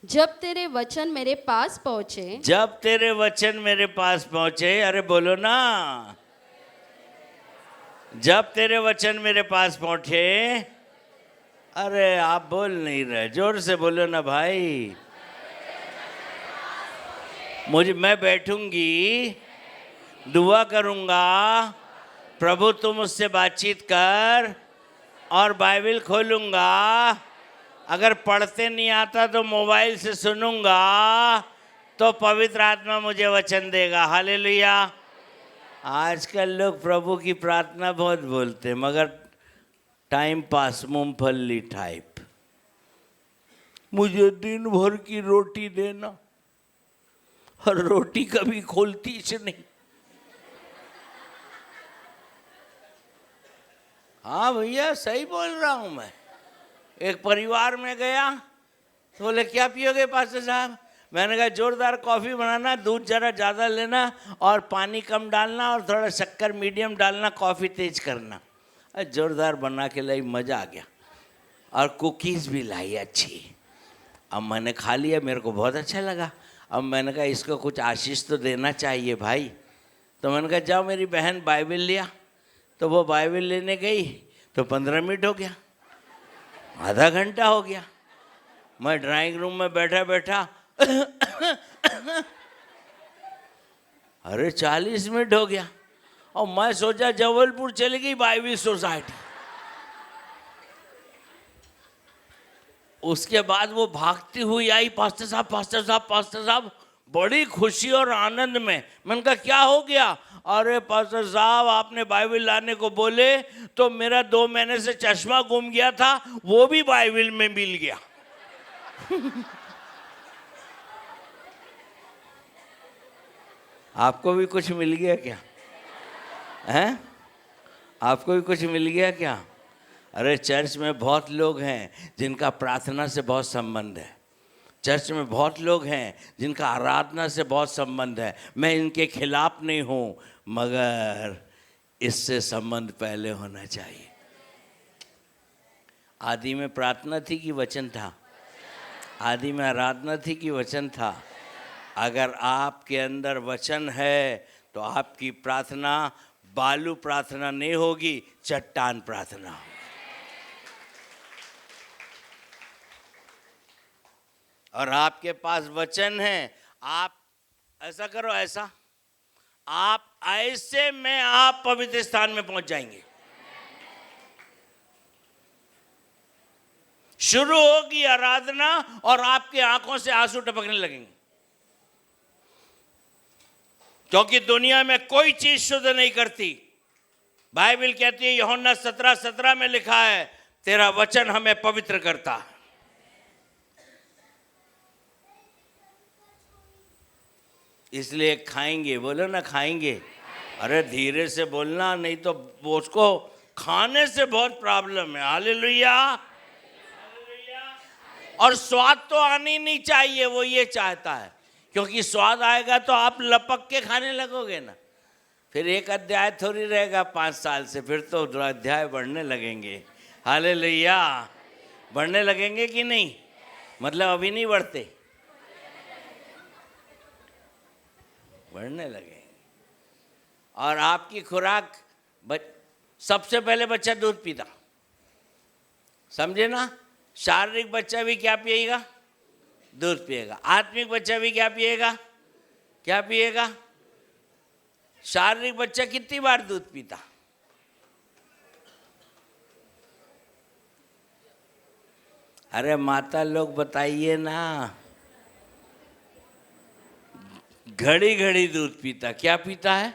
जब तेरे वचन मेरे पास पहुँचे। जब तेरे वचन मेरे पास पहुँचे। अरे बोलो ना, जब तेरे वचन मेरे पास पहुँचे। अरे आप बोल नहीं रहे, जोर से बोलो ना भाई। मैं बैठूंगी, दुआ करूंगा, प्रभु तुम मुझसे बातचीत कर, और बाइबल खोलूंगा। अगर पढ़ते नहीं आता तो मोबाइल से सुनूंगा, तो पवित्र आत्मा मुझे वचन देगा। हालेलुया। आजकल लोग प्रभु की प्रार्थना बहुत बोलते हैं, मगर टाइम पास, मूंगफली टाइप। मुझे दिन भर की रोटी देना, और रोटी कभी खोलती से नहीं। हाँ भैया सही बोल रहा हूँ मैं। एक परिवार में गया तो बोले क्या पियोगे पास्टर साहब? मैंने कहा जोरदार कॉफ़ी बनाना, दूध ज़रा ज़्यादा लेना और पानी कम डालना और थोड़ा शक्कर मीडियम डालना, कॉफ़ी तेज करना। जोरदार बना के लाई, मज़ा आ गया। और कुकीज़ भी लाई अच्छी। अब मैंने खा लिया, मेरे को बहुत अच्छा लगा। अब मैंने कहा इसको कुछ आशीष तो देना चाहिए भाई। तो मैंने कहा जाओ मेरी बहन बाइबल लिया। तो वो बाइबल लेने गई तो 15 मिनट हो गया, आधा घंटा हो गया। मैं ड्राइंग रूम में बैठा बैठा अरे 40 मिनट हो गया। और मैं सोचा जबलपुर चली गई बाइबल सोसाइटी। उसके बाद वो भागती हुई आई, पास्टर साहब पास्टर साहब पास्टर साहब, बड़ी खुशी और आनंद में। मैंने कहा क्या हो गया? अरे पास्टर साहब आपने बाइबल लाने को बोले तो मेरा 2 महीने से चश्मा गुम गया था, वो भी बाइबल में मिल गया। आपको भी कुछ मिल गया क्या? हैं? आपको भी कुछ मिल गया क्या? अरे चर्च में बहुत लोग हैं जिनका प्रार्थना से बहुत संबंध है। चर्च में बहुत लोग हैं जिनका आराधना से बहुत संबंध है। मैं इनके खिलाफ नहीं हूँ, मगर इससे संबंध पहले होना चाहिए। आदि में प्रार्थना थी कि वचन था? आदि में आराधना थी कि वचन था? अगर आपके अंदर वचन है तो आपकी प्रार्थना बालू प्रार्थना नहीं होगी, चट्टान प्रार्थना होगी। और आपके पास वचन है, आप ऐसा करो, ऐसा आप ऐसे में आप पवित्र स्थान में पहुंच जाएंगे। शुरू होगी आराधना और आपकी आंखों से आंसू टपकने लगेंगे, क्योंकि दुनिया में कोई चीज शुद्ध नहीं करती। बाइबल कहती है, यूहन्ना 17:17 में लिखा है, तेरा वचन हमें पवित्र करता है। इसलिए खाएंगे, बोलो ना खाएंगे। अरे धीरे से बोलना, नहीं तो उसको खाने से बहुत प्रॉब्लम है। हालेलुया। और स्वाद तो आनी नहीं चाहिए, वो ये चाहता है, क्योंकि स्वाद आएगा तो आप लपक के खाने लगोगे ना। फिर एक अध्याय थोड़ी रहेगा 5 साल से, फिर तो अध्याय बढ़ने लगेंगे। हालेलुया। बढ़ने लगेंगे कि नहीं? मतलब अभी नहीं बढ़ते, बढ़ने लगेंगे। और आपकी खुराक, सबसे पहले बच्चा दूध पीता, समझे ना? शारीरिक बच्चा भी क्या पिएगा? दूध पिएगा। आत्मिक बच्चा भी क्या पिएगा? क्या पिएगा? शारीरिक बच्चा कितनी बार दूध पीता? अरे माता लोग बताइए ना। घड़ी घड़ी दूध पीता। क्या पीता है?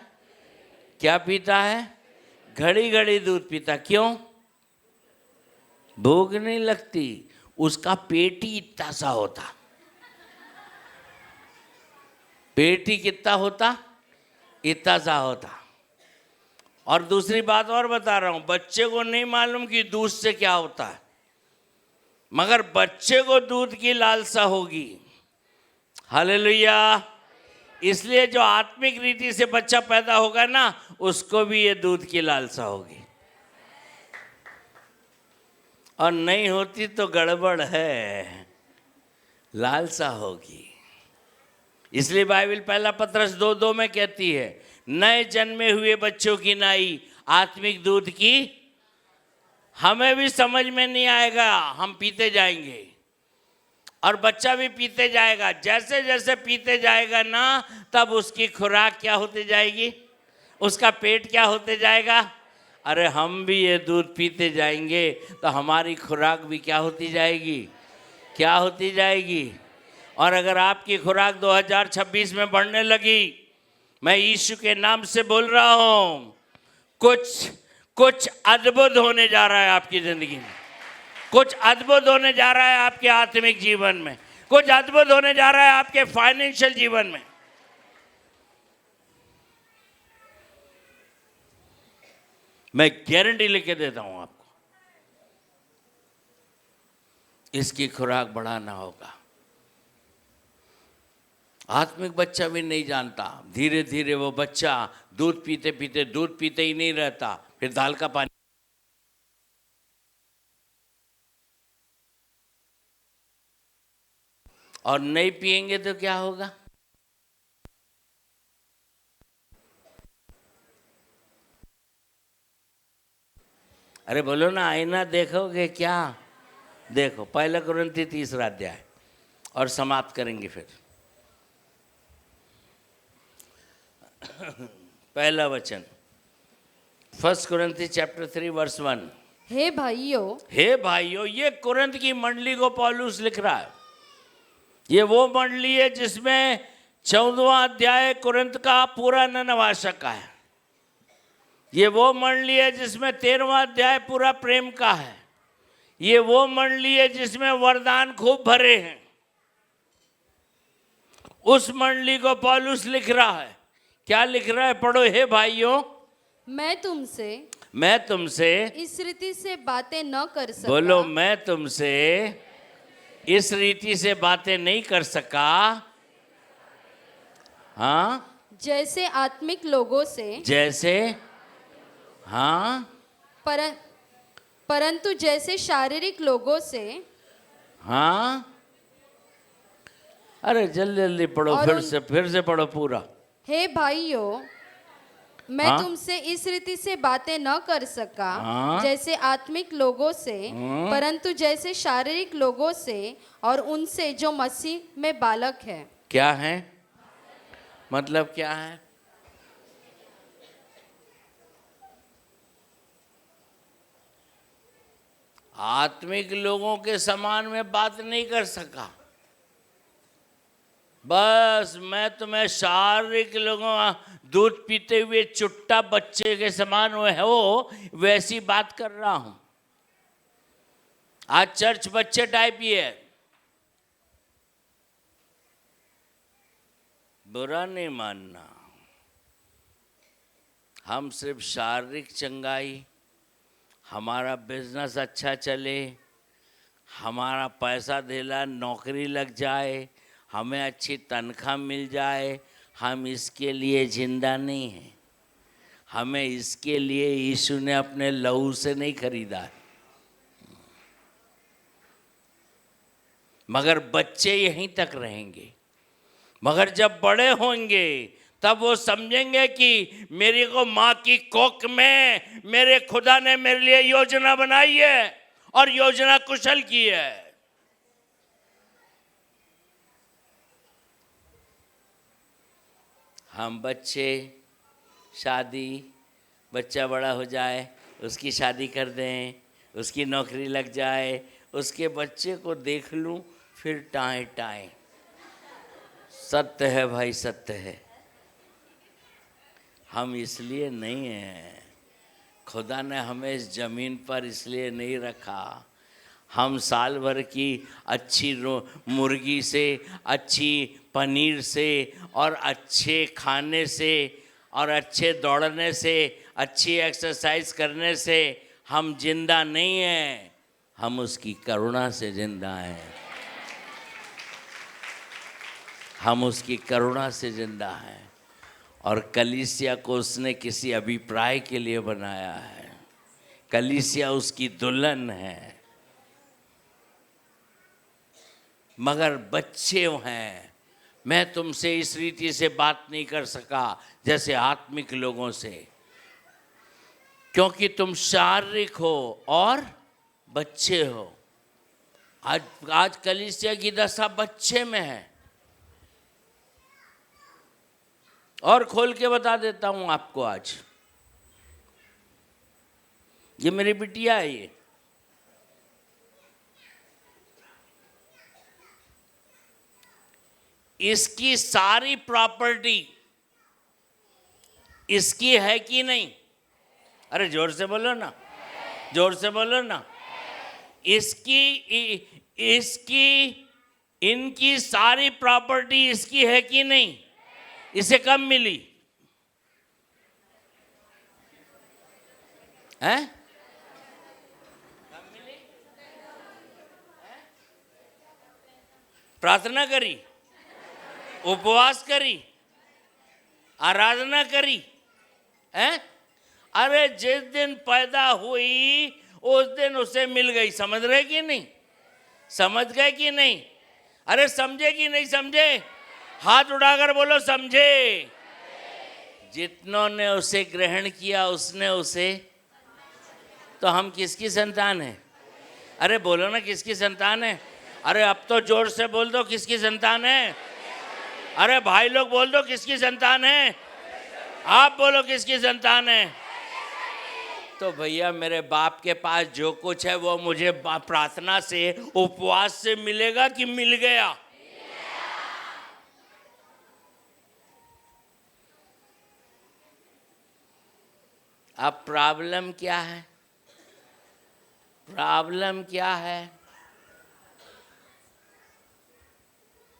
क्या पीता है? घड़ी घड़ी दूध पीता। क्यों? भूख नहीं लगती, उसका पेट ही इतना सा होता। पेट ही कितना होता? इतना सा होता। और दूसरी बात और बता रहा हूं, बच्चे को नहीं मालूम कि दूध से क्या होता है, मगर बच्चे को दूध की लालसा होगी। हालेलुया। इसलिए जो आत्मिक रीति से बच्चा पैदा होगा ना, उसको भी ये दूध की लालसा होगी। और नहीं होती तो गड़बड़ है, लालसा होगी। इसलिए बाइबल पहला पत्रस 2:2 में कहती है, नए जन्मे हुए बच्चों की नाई आत्मिक दूध की। हमें भी समझ में नहीं आएगा, हम पीते जाएंगे और बच्चा भी पीते जाएगा। जैसे जैसे पीते जाएगा ना, तब उसकी खुराक क्या होती जाएगी, उसका पेट क्या होते जाएगा। अरे हम भी ये दूध पीते जाएंगे तो हमारी खुराक भी क्या होती जाएगी, क्या होती जाएगी। और अगर आपकी खुराक 2026 में बढ़ने लगी, मैं यीशु के नाम से बोल रहा हूँ, कुछ अद्भुत होने जा रहा है आपकी ज़िंदगी में। कुछ अद्भुत होने जा रहा है आपके आत्मिक जीवन में। कुछ अद्भुत होने जा रहा है आपके फाइनेंशियल जीवन में। मैं गारंटी लेके देता हूं आपको, इसकी खुराक बढ़ाना होगा। आत्मिक बच्चा भी नहीं जानता, धीरे धीरे वो बच्चा दूध पीते ही नहीं रहता, फिर दाल का पानी। और नहीं पिएंगे तो क्या होगा? अरे बोलो ना, आईना देखोगे क्या? देखो पहला कुरिन्थी 3 अध्याय और समाप्त करेंगे फिर। पहला वचन 1 कुरिन्थी चैप्टर 3 वर्स 1। हे भाइयों, ये कुरिन्थ की मंडली को पौलुस लिख रहा है। ये वो मंडली है जिसमें 14वां अध्याय कुरिन्थ का पूरा ननवासक का है। ये वो मंडली है जिसमें 13वां अध्याय पूरा प्रेम का है। ये वो मंडली है जिसमें वरदान खूब भरे हैं। उस मंडली को पौलुस लिख रहा है। क्या लिख रहा है? पढ़ो। हे भाइयों, मैं तुमसे इस रीति से बातें न कर सका। बोलो, मैं तुमसे इस रीति से बातें नहीं कर सका। हाँ, जैसे आत्मिक लोगों से, जैसे, हाँ, परंतु जैसे शारीरिक लोगों से। हाँ, अरे जल्दी जल्दी पढ़ो, फिर से पढ़ो पूरा। हे भाइयों, मैं हाँ? तुमसे इस रीति से बातें न कर सका। हाँ? जैसे आत्मिक लोगों से, परंतु जैसे शारीरिक लोगों से और उनसे जो मसीह में बालक है। क्या है मतलब? क्या है? आत्मिक लोगों के समान में बात नहीं कर सका। बस मैं तुम्हें शारीरिक लोगों, दूध पीते हुए चुट्टा बच्चे के समान हो वैसी बात कर रहा हूं। आज चर्च बच्चे टाइप ही है। बुरा नहीं मानना, हम सिर्फ शारीरिक चंगाई, हमारा बिजनेस अच्छा चले, हमारा पैसा धेला नौकरी लग जाए, हमें अच्छी तनख्वाह मिल जाए, हम इसके लिए जिंदा नहीं हैं। हमें इसके लिए यीशु ने अपने लहू से नहीं खरीदा है। मगर बच्चे यहीं तक रहेंगे। मगर जब बड़े होंगे तब वो समझेंगे कि मेरी को माँ की कोख में मेरे खुदा ने मेरे लिए योजना बनाई है और योजना कुशल की है। हम बच्चे, शादी, बच्चा बड़ा हो जाए, उसकी शादी कर दें, उसकी नौकरी लग जाए, उसके बच्चे को देख लूं, फिर टाएं टाएं। सत्य है भाई, सत्य है। हम इसलिए नहीं हैं, खुदा ने हमें इस ज़मीन पर इसलिए नहीं रखा। हम साल भर की अच्छी मुर्गी से, अच्छी पनीर से और अच्छे खाने से और अच्छे दौड़ने से, अच्छी एक्सरसाइज करने से हम जिंदा नहीं हैं। हम उसकी करुणा से जिंदा हैं। हम उसकी करुणा से जिंदा हैं। और कलीसिया को उसने किसी अभिप्राय के लिए बनाया है। कलीसिया उसकी दुल्हन है। मगर बच्चे हैं। मैं तुमसे इस रीति से बात नहीं कर सका जैसे आत्मिक लोगों से, क्योंकि तुम शारीरिक हो और बच्चे हो। आज कलीसिया की दशा बच्चे में है। और खोल के बता देता हूं आपको, आज ये मेरी बिटिया है। ये इसकी सारी प्रॉपर्टी इसकी है कि नहीं? अरे जोर से बोलो ना, जोर से बोलो ना। इनकी सारी प्रॉपर्टी इसकी है कि नहीं? इसे कब मिली है? कब मिली? प्रार्थना करी, उपवास करी, आराधना करी है? अरे जिस दिन पैदा हुई उस दिन उसे मिल गई। समझ रहे कि नहीं? समझ गए कि नहीं? अरे समझे कि नहीं समझे? हाथ उठाकर बोलो समझे। जितनों ने उसे ग्रहण किया उसने उसे, तो हम किसकी संतान है? अरे बोलो ना किसकी संतान है? अरे अब तो जोर से बोल दो किसकी संतान है? अरे भाई लोग बोल दो किसकी संतान है? आप बोलो किसकी संतान है? तो भैया मेरे बाप के पास जो कुछ है वो मुझे प्रार्थना से, उपवास से मिलेगा कि मिल गया? अब प्रॉब्लम क्या है? प्रॉब्लम क्या है?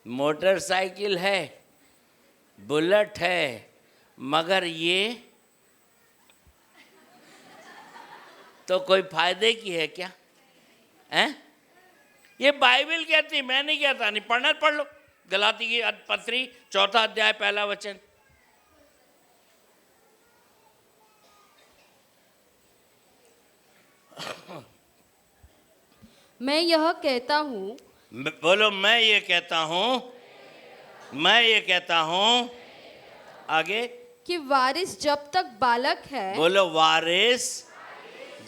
मोटरसाइकिल है, बुलेट है, मगर ये तो कोई फायदे की है क्या? हैं? ये बाइबल कहती, मैं नहीं कहता। नहीं पढ़ना पढ़ लो, गलाती की पत्री 4 अध्याय 1 वचन। मैं यह कहता हूँ, बोलो मैं ये कहता हूँ, मैं ये कहता हूँ। आगे कि वारिस जब तक बालक है, बोलो वारिस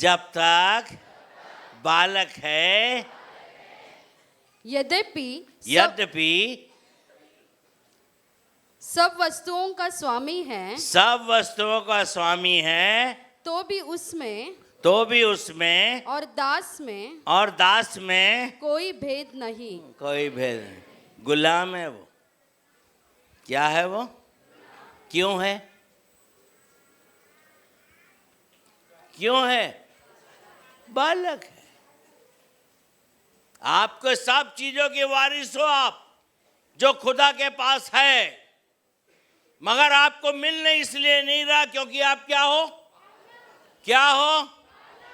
जब तक बालक है, यद्यपि यद्यपि सब वस्तुओं का स्वामी है, सब वस्तुओं का स्वामी है, तो भी उसमें और दास में कोई भेद नहीं। कोई भेद नहीं। गुलाम है वो। क्या है वो? क्यों है? क्यों है? बालक है। आपको सब चीजों के वारिस हो आप, जो खुदा के पास है, मगर आपको मिलने इसलिए नहीं रहा क्योंकि आप क्या हो? क्या हो?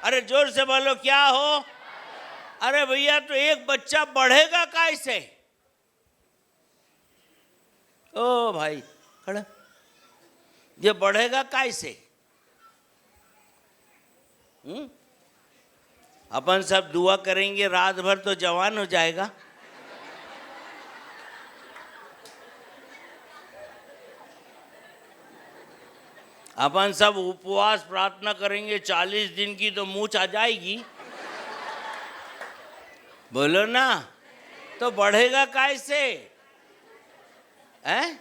अरे जोर से बोलो क्या हो? अरे भैया तो एक बच्चा बढ़ेगा कैसे? ओ भाई खड़ा, ये बढ़ेगा कैसे? अपन सब दुआ करेंगे रात भर तो जवान हो जाएगा। अपन सब उपवास प्रार्थना करेंगे 40 दिन की तो मूंछ आ जाएगी। बोलो ना, तो बढ़ेगा कैसे? हैं?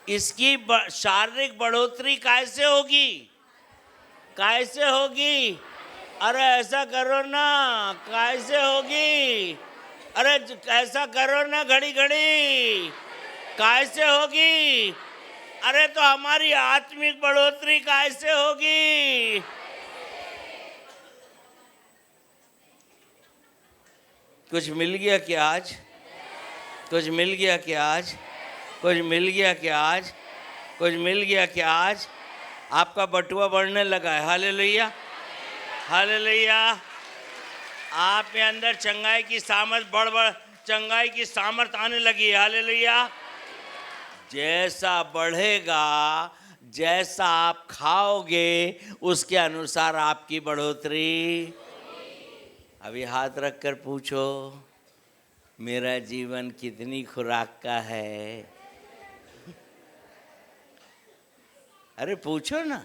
इसकी शारीरिक बढ़ोतरी कैसे होगी? कैसे होगी? अरे ऐसा करो ना, कैसे होगी? अरे ऐसा करो ना, घड़ी घड़ी कैसे होगी? अरे तो हमारी आत्मिक बढ़ोतरी कैसे होगी? कुछ मिल गया क्या आज? कुछ मिल गया क्या आज? कुछ मिल गया क्या आज? कुछ मिल गया क्या आज? आपका बटुआ बढ़ने लगा है। Hallelujah, hallelujah. आप में अंदर चंगाई की सामर्थ बढ़ चंगाई की सामर्थ आने लगी है। हालेलुया। जैसा बढ़ेगा, जैसा आप खाओगे, उसके अनुसार आपकी बढ़ोतरी। अभी हाथ रखकर पूछो, मेरा जीवन कितनी खुराक का है? अरे पूछो ना,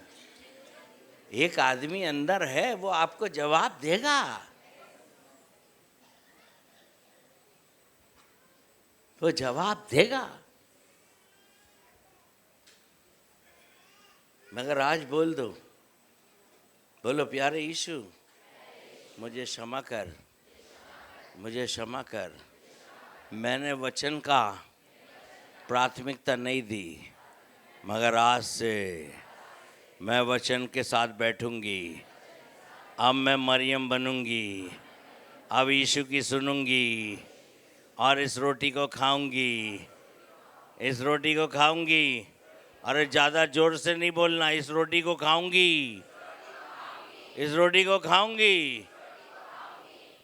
एक आदमी अंदर है, वो आपको जवाब देगा। वो जवाब देगा। मगर आज बोल दो, बोलो प्यारे यीशु, मुझे क्षमा कर, मुझे क्षमा कर। मैंने वचन का प्राथमिकता नहीं दी, मगर आज से मैं वचन के साथ बैठूंगी। अब मैं मरियम बनूंगी, अब यीशु की सुनूंगी और इस रोटी को खाऊंगी, इस रोटी को खाऊंगी। अरे ज़्यादा जोर से नहीं बोलना, इस रोटी को खाऊंगी, इस रोटी को खाऊंगी।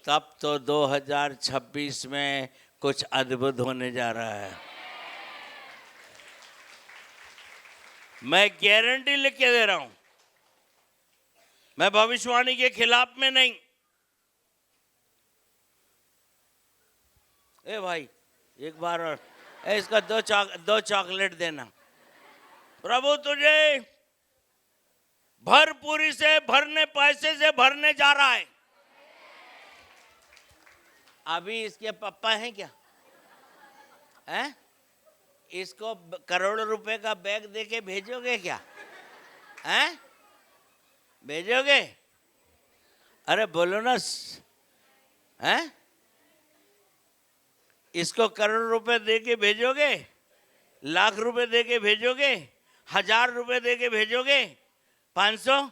तब तो 2026 में कुछ अद्भुत होने जा रहा है। मैं गारंटी लिख के दे रहा हूं, मैं भविष्यवाणी के खिलाफ में नहीं। ए भाई, एक बार और, इसका दो चॉकलेट देना। प्रभु तुझे भरपूरी से भरने, पैसे से भरने जा रहा है। अभी इसके पापा हैं क्या? हैं? इसको करोड़ों रुपए का बैग देके भेजोगे क्या? हैं? भेजोगे? अरे बोलो ना। हैं? इसको करोड़ रुपए देके भेजोगे? लाख रुपए देके भेजोगे? 1000 रुपए देके भेजोगे? 500?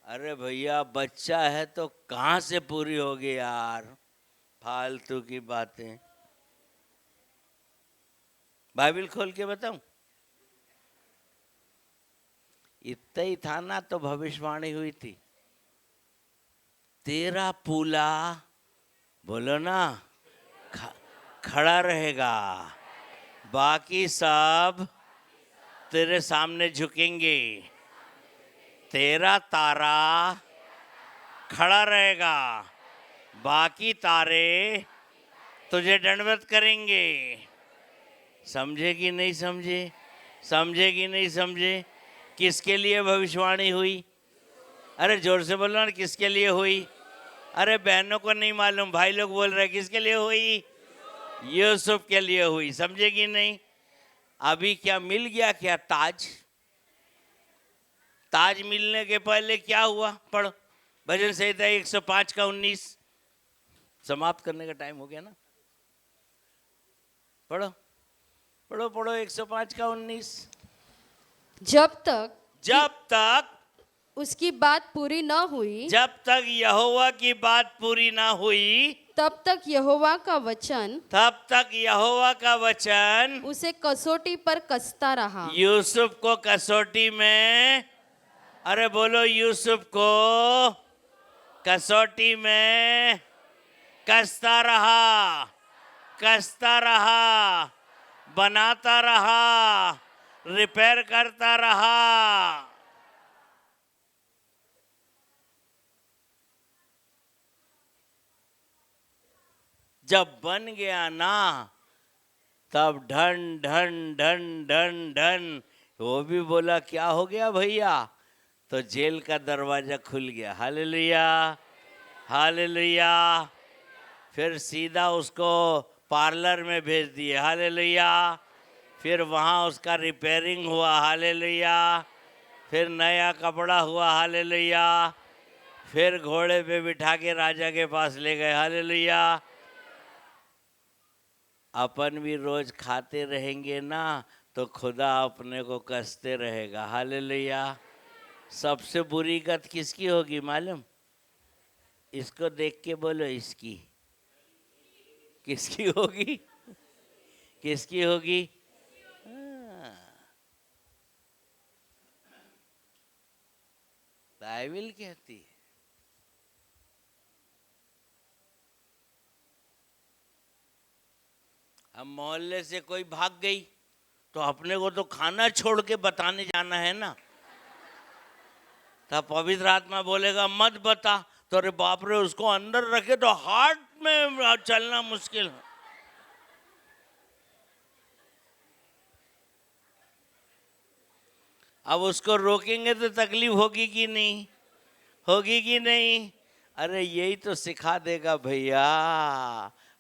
अरे भैया, बच्चा है तो कहाँ से पूरी होगी यार, फालतू की बातें। बाइबल खोल के बताऊं? इतना ही था ना तो भविष्यवाणी हुई थी, तेरा पूला, बोलो ना, खड़ा रहेगा, बाकी सब तेरे सामने झुकेंगे। तेरा तारा खड़ा रहेगा, बाकी तारे तुझे दंडवत करेंगे। समझे कि नहीं समझे? समझे कि नहीं समझे? किसके लिए भविष्यवाणी हुई? अरे जोर से बोलो ना, किसके लिए हुई? अरे बहनों को नहीं मालूम, भाई लोग बोल रहे किसके लिए हुई? यूसुफ के लिए हुई। समझे कि नहीं? अभी क्या मिल गया? क्या ताज? ताज मिलने के पहले क्या हुआ? पढ़ो भजन संहिता 105 का 19। समाप्त करने का टाइम हो गया ना। पढ़ो पढ़ो पढ़ो 105 का 19। जब तक उसकी बात पूरी न हुई, जब तक यहोवा की बात पूरी ना हुई, तब तक यहोवा का वचन उसे कसौटी पर कसता रहा। यूसुफ को कसौटी में, अरे बोलो, यूसुफ को कसौटी में कसता रहा, कसता रहा, बनाता रहा, रिपेयर करता रहा। जब बन गया ना, तब ढन ढन ढन ढन ढन, वो भी बोला क्या हो गया भैया, तो जेल का दरवाजा खुल गया। Hallelujah, hallelujah. फिर सीधा उसको पार्लर में भेज दिए। हालेलुया। फिर वहाँ उसका रिपेयरिंग हुआ। हालेलुया। फिर नया कपड़ा हुआ। हालेलुया। फिर घोड़े पे बिठा के राजा के पास ले गए। हालेलुया। अपन भी रोज खाते रहेंगे ना, तो खुदा अपने को कसते रहेगा। हालेलुया। सबसे बुरी गत किसकी होगी मालूम? इसको देख के बोलो, इसकी। किसकी होगी? किसकी होगी? बाइबल कहती है। अब मोहल्ले से कोई भाग गई तो अपने को तो खाना छोड़ के बताने जाना है ना। तब पवित्र आत्मा बोलेगा मत बता, तो अरे बाप रे, उसको अंदर रखे तो हार्ट में चलना मुश्किल है। अब उसको रोकेंगे तो तकलीफ होगी कि नहीं? होगी कि नहीं? अरे यही तो सिखा देगा भैया।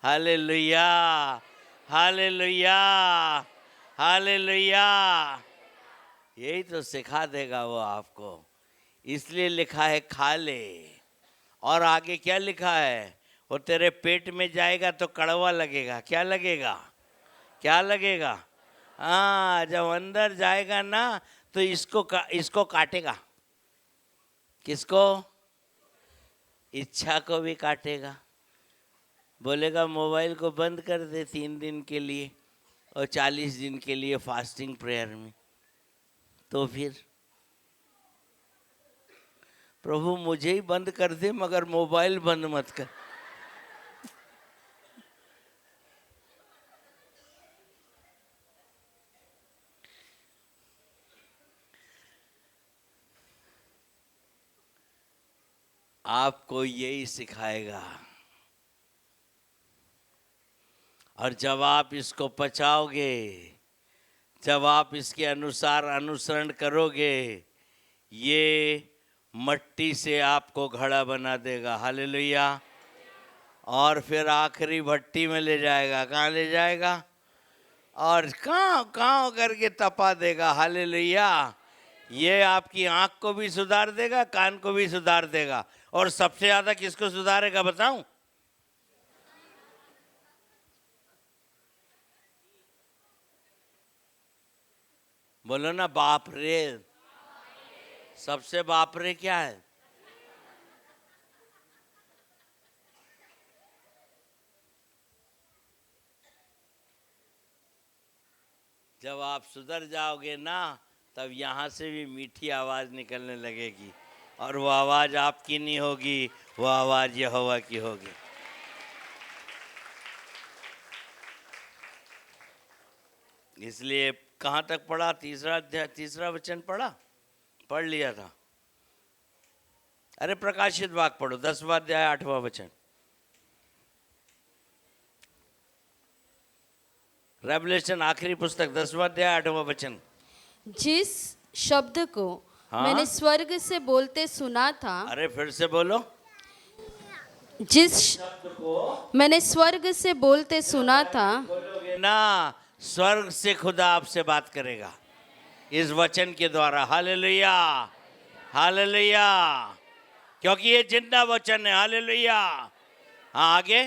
Hallelujah, hallelujah, hallelujah. यही तो सिखा देगा वो आपको। इसलिए लिखा है खा ले। और आगे क्या लिखा है? वो तेरे पेट में जाएगा तो कड़वा लगेगा। क्या लगेगा? क्या लगेगा? हाँ, जब अंदर जाएगा ना तो इसको काटेगा। किसको? इच्छा को भी काटेगा। बोलेगा मोबाइल को बंद कर दे 3 दिन के लिए और 40 दिन के लिए फास्टिंग प्रेयर में। तो फिर प्रभु मुझे ही बंद कर दे, मगर मोबाइल बंद मत कर। आपको यही सिखाएगा। और जब आप इसको पचाओगे, जब आप इसके अनुसार अनुसरण करोगे, ये मट्टी से आपको घड़ा बना देगा। हालेलुया। और फिर आखिरी भट्टी में ले जाएगा। कहाँ ले जाएगा? और काँव काँव करके तपा देगा। हालेलुया। ये आपकी आँख को भी सुधार देगा, कान को भी सुधार देगा। और सबसे ज़्यादा किसको सुधारेगा बताऊं? बोलो ना बाप रे। सबसे बाप रे क्या है? जब आप सुधर जाओगे ना, तब यहाँ से भी मीठी आवाज़ निकलने लगेगी। और वो आवाज़ आपकी नहीं होगी, वो आवाज़ यहोवा की होगी। इसलिए कहाँ तक पढ़ा? तीसरा अध्याय, तीसरा वचन पढ़ लिया था। अरे प्रकाशित वाक्य पढ़ो, 10वां अध्याय 8वां वचन। रेवलेशन आखिरी पुस्तक 10वां अध्याय 8वां वचन। जिस शब्द को हाँ? मैंने स्वर्ग से बोलते सुना था। अरे फिर से बोलो। जिस शब्द को मैंने स्वर्ग से बोलते सुना था। बोलोगे ना, स्वर्ग से खुदा आपसे बात करेगा इस वचन के द्वारा। Hallelujah, hallelujah. क्योंकि ये जिंदा वचन है। हालेलुया। हाँ आगे।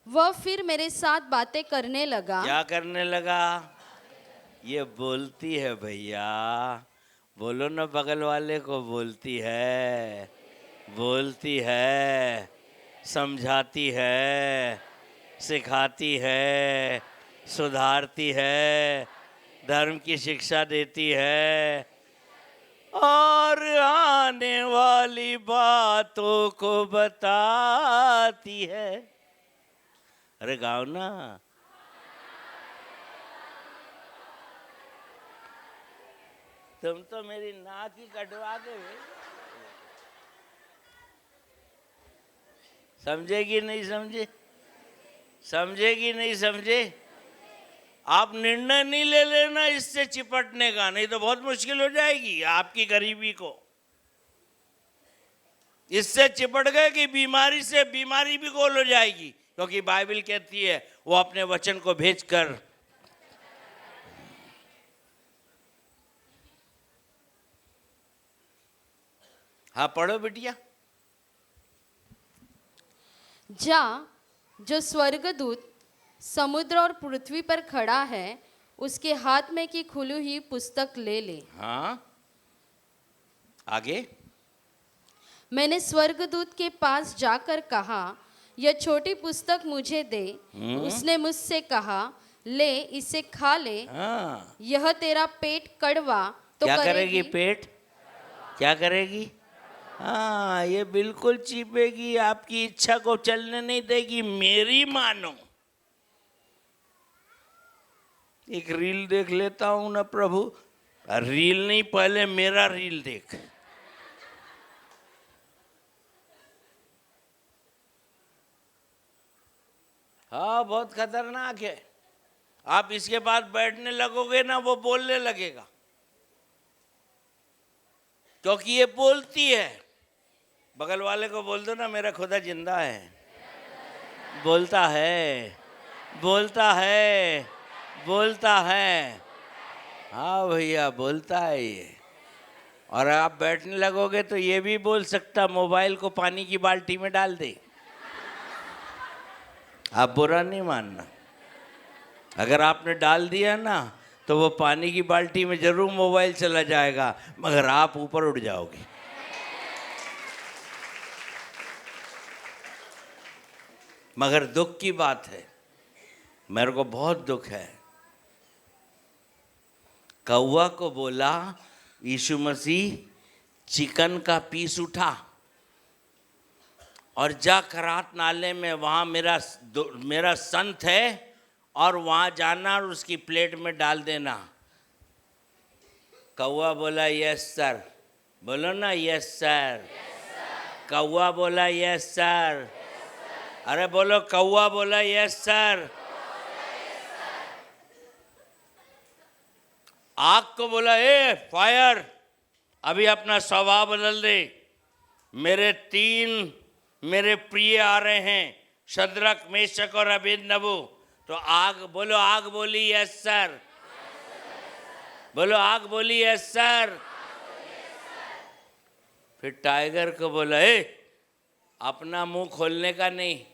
वह फिर मेरे साथ बातें करने लगा। क्या करने लगा? ये बोलती है भैया। बोलो ना बगल वाले को, बोलती है, बोलती है, समझाती है, सिखाती है, सुधारती है, धर्म की शिक्षा देती है और आने वाली बातों को बताती है। अरे गाओ ना। तुम तो मेरी नाक ही कटवा दे। समझेगी नहीं समझे? समझेगी नहीं समझे? आप निर्णय नहीं ले लेना इससे चिपटने का, नहीं तो बहुत मुश्किल हो जाएगी आपकी गरीबी को। इससे चिपट गए कि बीमारी से बीमारी भी गोल हो जाएगी। क्योंकि बाइबल कहती है वो अपने वचन को भेजकर हाँ पढ़ो बिटिया। जा, जो स्वर्गदूत समुद्र और पृथ्वी पर खड़ा है उसके हाथ में की खुली हुई पुस्तक ले ले। हाँ आगे। मैंने स्वर्गदूत के पास जाकर कहा, यह छोटी पुस्तक मुझे दे। उसने मुझसे कहा, ले इसे खा ले। हाँ यह तेरा पेट कड़वा तो क्या करेगी? करेगी। पेट क्या करेगी? हाँ ये बिल्कुल चिपेगी, आपकी इच्छा को चलने नहीं देगी। मेरी मानो। एक रील देख लेता हूं ना प्रभु। रील नहीं, पहले मेरा रील देख। हाँ बहुत खतरनाक है। आप इसके पास बैठने लगोगे ना, वो बोलने लगेगा। क्योंकि ये बोलती है। बगल वाले को बोल दो ना, मेरा खुदा जिंदा है। बोलता है, बोलता है, बोलता है। हाँ भैया बोलता है ये। और आप बैठने लगोगे तो ये भी बोल सकता, मोबाइल को पानी की बाल्टी में डाल दे। आप बुरा नहीं मानना। अगर आपने डाल दिया ना, तो वो पानी की बाल्टी में जरूर मोबाइल चला जाएगा, मगर आप ऊपर उड़ जाओगे। मगर दुख की बात है, मेरे को बहुत दुख है। कौवा को बोला यीशु मसीह, चिकन का पीस उठा और जा खरात नाले में, वहाँ मेरा संत है, और वहाँ जाना और उसकी प्लेट में डाल देना। कौवा बोला यस सर। बोलो ना यस सर। कौवा बोला यस सर। अरे बोलो, कौवा बोला यस सर। आग को बोला ए फायर, अभी अपना स्वभाव बदल दे। मेरे प्रिय आ रहे हैं, शद्रक, मेशक और अबेदनगो। तो आग बोलो, आग बोली यस सर। बोलो, आग बोली यस सर। फिर टाइगर को बोला ए, अपना मुंह खोलने का नहीं,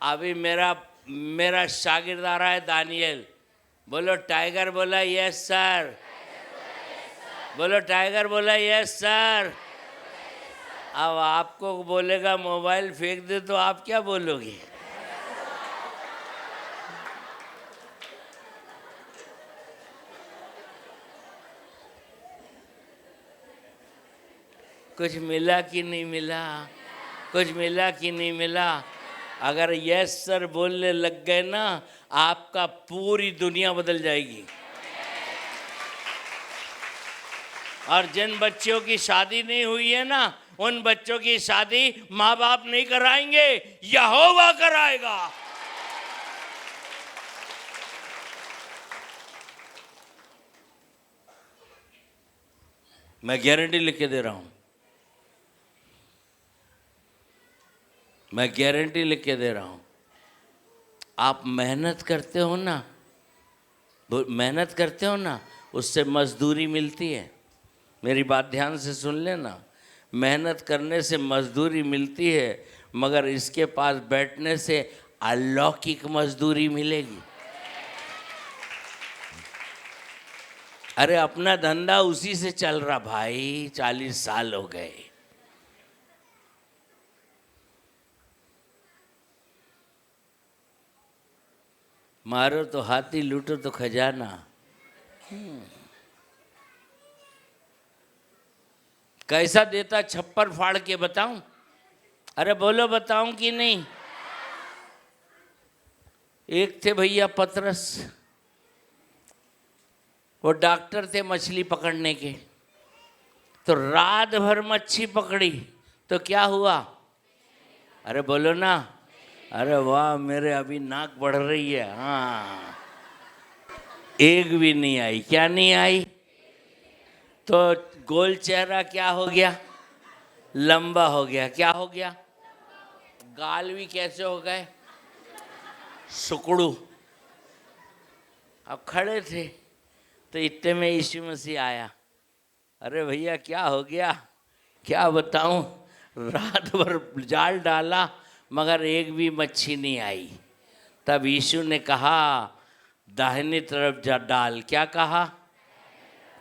अभी मेरा शागिर्द आ रहा है दानियल। बोलो, टाइगर बोला यस सर। बोलो, टाइगर बोला यस सर। अब आपको बोलेगा मोबाइल फेंक दे, तो आप क्या बोलोगे? कुछ मिला कि नहीं मिला? कुछ मिला कि नहीं मिला? अगर यस सर बोलने लग गए ना, आपका पूरी दुनिया बदल जाएगी। और जिन बच्चों की शादी नहीं हुई है ना, उन बच्चों की शादी माँ बाप नहीं कराएंगे, यहोवा कराएगा। मैं गारंटी लिख के दे रहा हूं, मैं गारंटी लिख के दे रहा हूं। आप मेहनत करते हो ना, मेहनत करते हो ना, उससे मजदूरी मिलती है। मेरी बात ध्यान से सुन लेना, मेहनत करने से मजदूरी मिलती है, मगर इसके पास बैठने से अलौकिक मजदूरी मिलेगी। अरे अपना धंधा उसी से चल रहा भाई, 40 साल हो गए। मारो तो हाथी, लूटो तो खजाना। कैसा देता छप्पर फाड़ के बताऊं? अरे बोलो, बताऊं कि नहीं? एक थे भैया पतरस, वो डॉक्टर थे मछली पकड़ने के। तो रात भर मच्छी पकड़ी तो क्या हुआ? अरे बोलो ना। अरे वाह, मेरे अभी नाक बढ़ रही है। हाँ, एक भी नहीं आई। क्या नहीं आई? तो गोल चेहरा क्या हो गया? लंबा हो गया। क्या हो गया? गाल भी कैसे हो गए? सुकड़ू। अब खड़े थे तो इतने में यीशु मसीह आया। अरे भैया क्या हो गया? क्या बताऊं, रात भर जाल डाला मगर एक भी मच्छी नहीं आई। तब यीशु ने कहा, दाहिनी तरफ जा डाल। क्या कहा?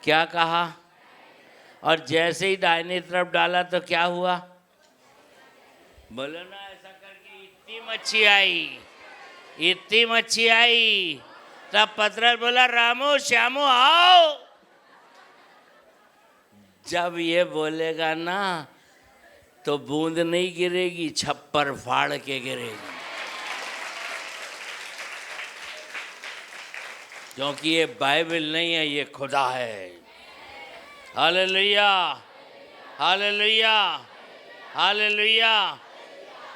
क्या कहा? और जैसे ही दाहिनी तरफ डाला तो क्या हुआ? बोलो ना। ऐसा करके इतनी मच्छी आई, इतनी मच्छी आई। तब पतरस बोला, रामो श्यामो आओ। जब ये बोलेगा ना, तो बूंद नहीं गिरेगी, छप्पर फाड़ के गिरेगी। क्योंकि ये बाइबल नहीं है, ये खुदा है। Hallelujah, hallelujah, hallelujah.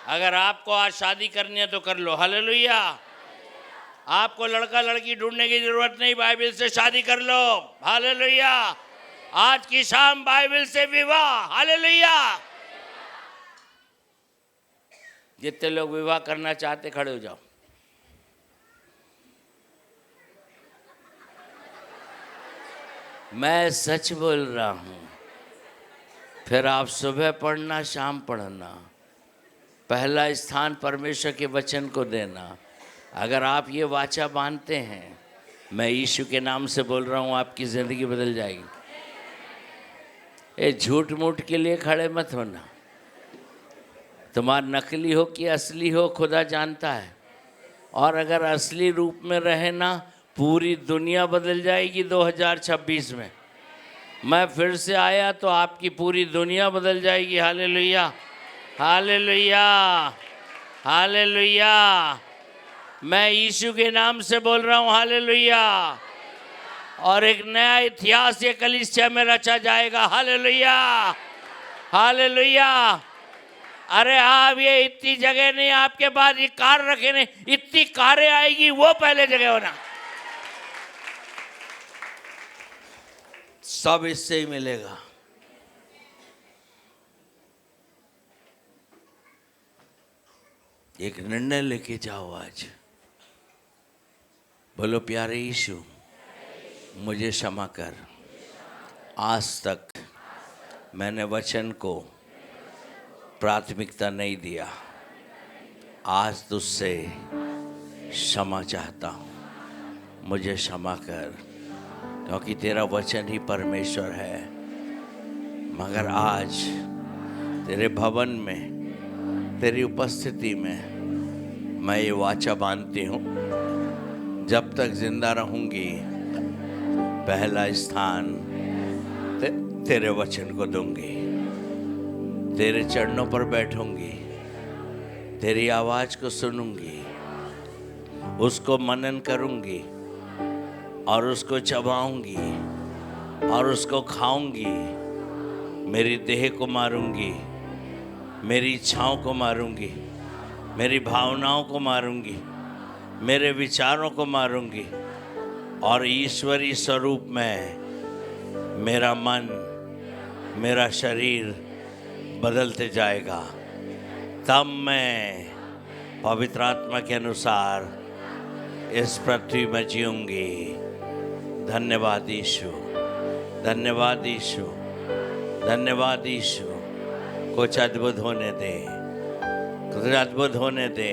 अगर आपको आज शादी करनी है तो कर लो। हालेलुया। आपको लड़का लड़की ढूंढने की जरूरत नहीं, बाइबल से शादी कर लो। हालेलुया। आज की शाम बाइबल से विवाह। हालेलुया। जितने लोग विवाह करना चाहते खड़े हो जाओ। मैं सच बोल रहा हूं। फिर आप सुबह पढ़ना, शाम पढ़ना। पहला स्थान परमेश्वर के वचन को देना। अगर आप ये वाचा बांधते हैं, मैं यीशु के नाम से बोल रहा हूं, आपकी ज़िंदगी बदल जाएगी। ये झूठ मूठ के लिए खड़े मत होना। तुम्हारा नकली हो कि असली हो, खुदा जानता है। और अगर असली रूप में रहे ना, पूरी दुनिया बदल जाएगी 2026 में। मैं फिर से आया तो आपकी पूरी दुनिया बदल जाएगी। Hallelujah, hallelujah, hallelujah. मैं यीशु के नाम से बोल रहा हूँ। हालेलुया। और एक नया इतिहास ये कलीसिया में रचा जाएगा। Hallelujah, hallelujah. अरे आप ये इतनी जगह नहीं, आपके पास ये कार रखे नहीं, इतनी कारें आएगी, वो पहले जगह होना। सब इससे ही मिलेगा। एक निर्णय लेके जाओ आज। बोलो प्यारे यीशु, मुझे क्षमा कर। आज तक मैंने वचन को प्राथमिकता नहीं दिया। आज तुझसे क्षमा चाहता हूँ, मुझे क्षमा कर, क्योंकि तेरा वचन ही परमेश्वर है। मगर आज तेरे भवन में, तेरी उपस्थिति में मैं ये वाचा बांधती हूँ, जब तक जिंदा रहूँगी पहला स्थान तेरे वचन को दूंगी। तेरे चरणों पर बैठूंगी, तेरी आवाज़ को सुनूंगी, उसको मनन करूंगी और उसको चबाऊंगी और उसको खाऊंगी। मेरी देह को मारूंगी, मेरी इच्छाओं को मारूंगी, मेरी भावनाओं को मारूंगी, मेरे विचारों को मारूंगी और ईश्वरीय स्वरूप में मेरा मन, मेरा शरीर बदलते जाएगा। तब मैं पवित्र आत्मा के अनुसार इस पृथ्वी में जीऊंगी। धन्यवाद यीशु, धन्यवाद यीशु, धन्यवाद यीशु। कुछ अद्भुत होने दे, कुछ अद्भुत होने दे।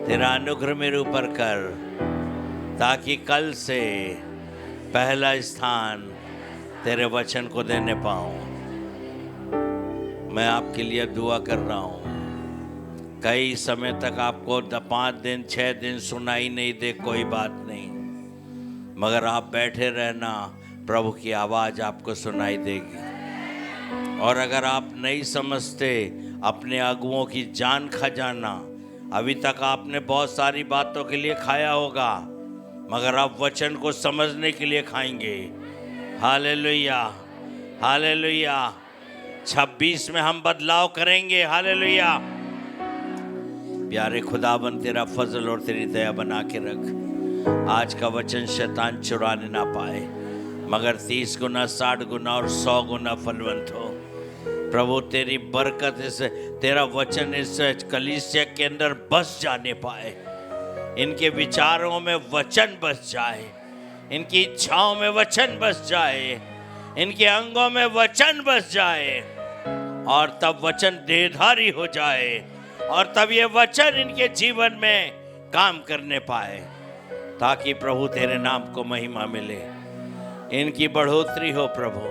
तेरा अनुग्रह मेरे ऊपर कर, ताकि कल से पहला स्थान तेरे वचन को देने पाऊँ। मैं आपके लिए दुआ कर रहा हूँ। कई समय तक आपको 5 दिन 6 दिन सुनाई नहीं दे, कोई बात नहीं, मगर आप बैठे रहना, प्रभु की आवाज़ आपको सुनाई देगी। और अगर आप नहीं समझते अपने अगुओं की जान खजाना, अभी तक आपने बहुत सारी बातों के लिए खाया होगा, मगर आप वचन को समझने के लिए खाएंगे। Hallelujah, hallelujah. 26 में हम बदलाव करेंगे। हालेलुया। प्यारे खुदाबंद, तेरा फजल और तेरी दया बना के रख। आज का वचन शैतान चुराने ना पाए, मगर 30 गुना, 60 गुना और 100 गुना फलवंत हो। प्रभु तेरी बरकत, इस तेरा वचन इस कलीसिया के अंदर बस जाने पाए। इनके विचारों में वचन बस जाए, इनकी इच्छाओं में वचन बस जाए, इनके अंगों में वचन बस जाए, और तब वचन देहधारी हो जाए, और तब ये वचन इनके जीवन में काम करने पाए, ताकि प्रभु तेरे नाम को महिमा मिले। इनकी बढ़ोतरी हो प्रभु,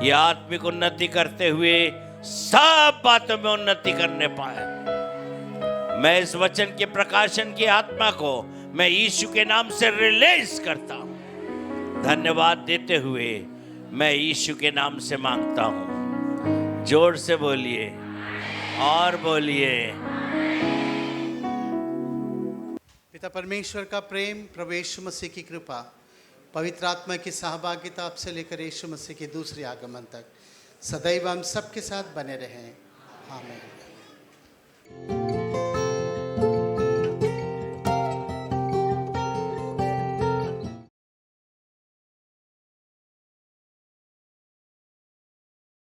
ये आत्मिक उन्नति करते हुए सब बातों में उन्नति करने पाए। मैं इस वचन के प्रकाशन की आत्मा को मैं यीशु के नाम से रिलीज करता हूं। धन्यवाद देते हुए मैं यीशु के नाम से मांगता हूं। जोर से बोलिए और बोलिए। पिता परमेश्वर का प्रेम, प्रभु यीशु मसीह की कृपा, पवित्र आत्मा की सहभागिता आपसे लेकर यीशु मसीह के दूसरे आगमन तक सदैव हम सबके साथ बने रहें। आमीन।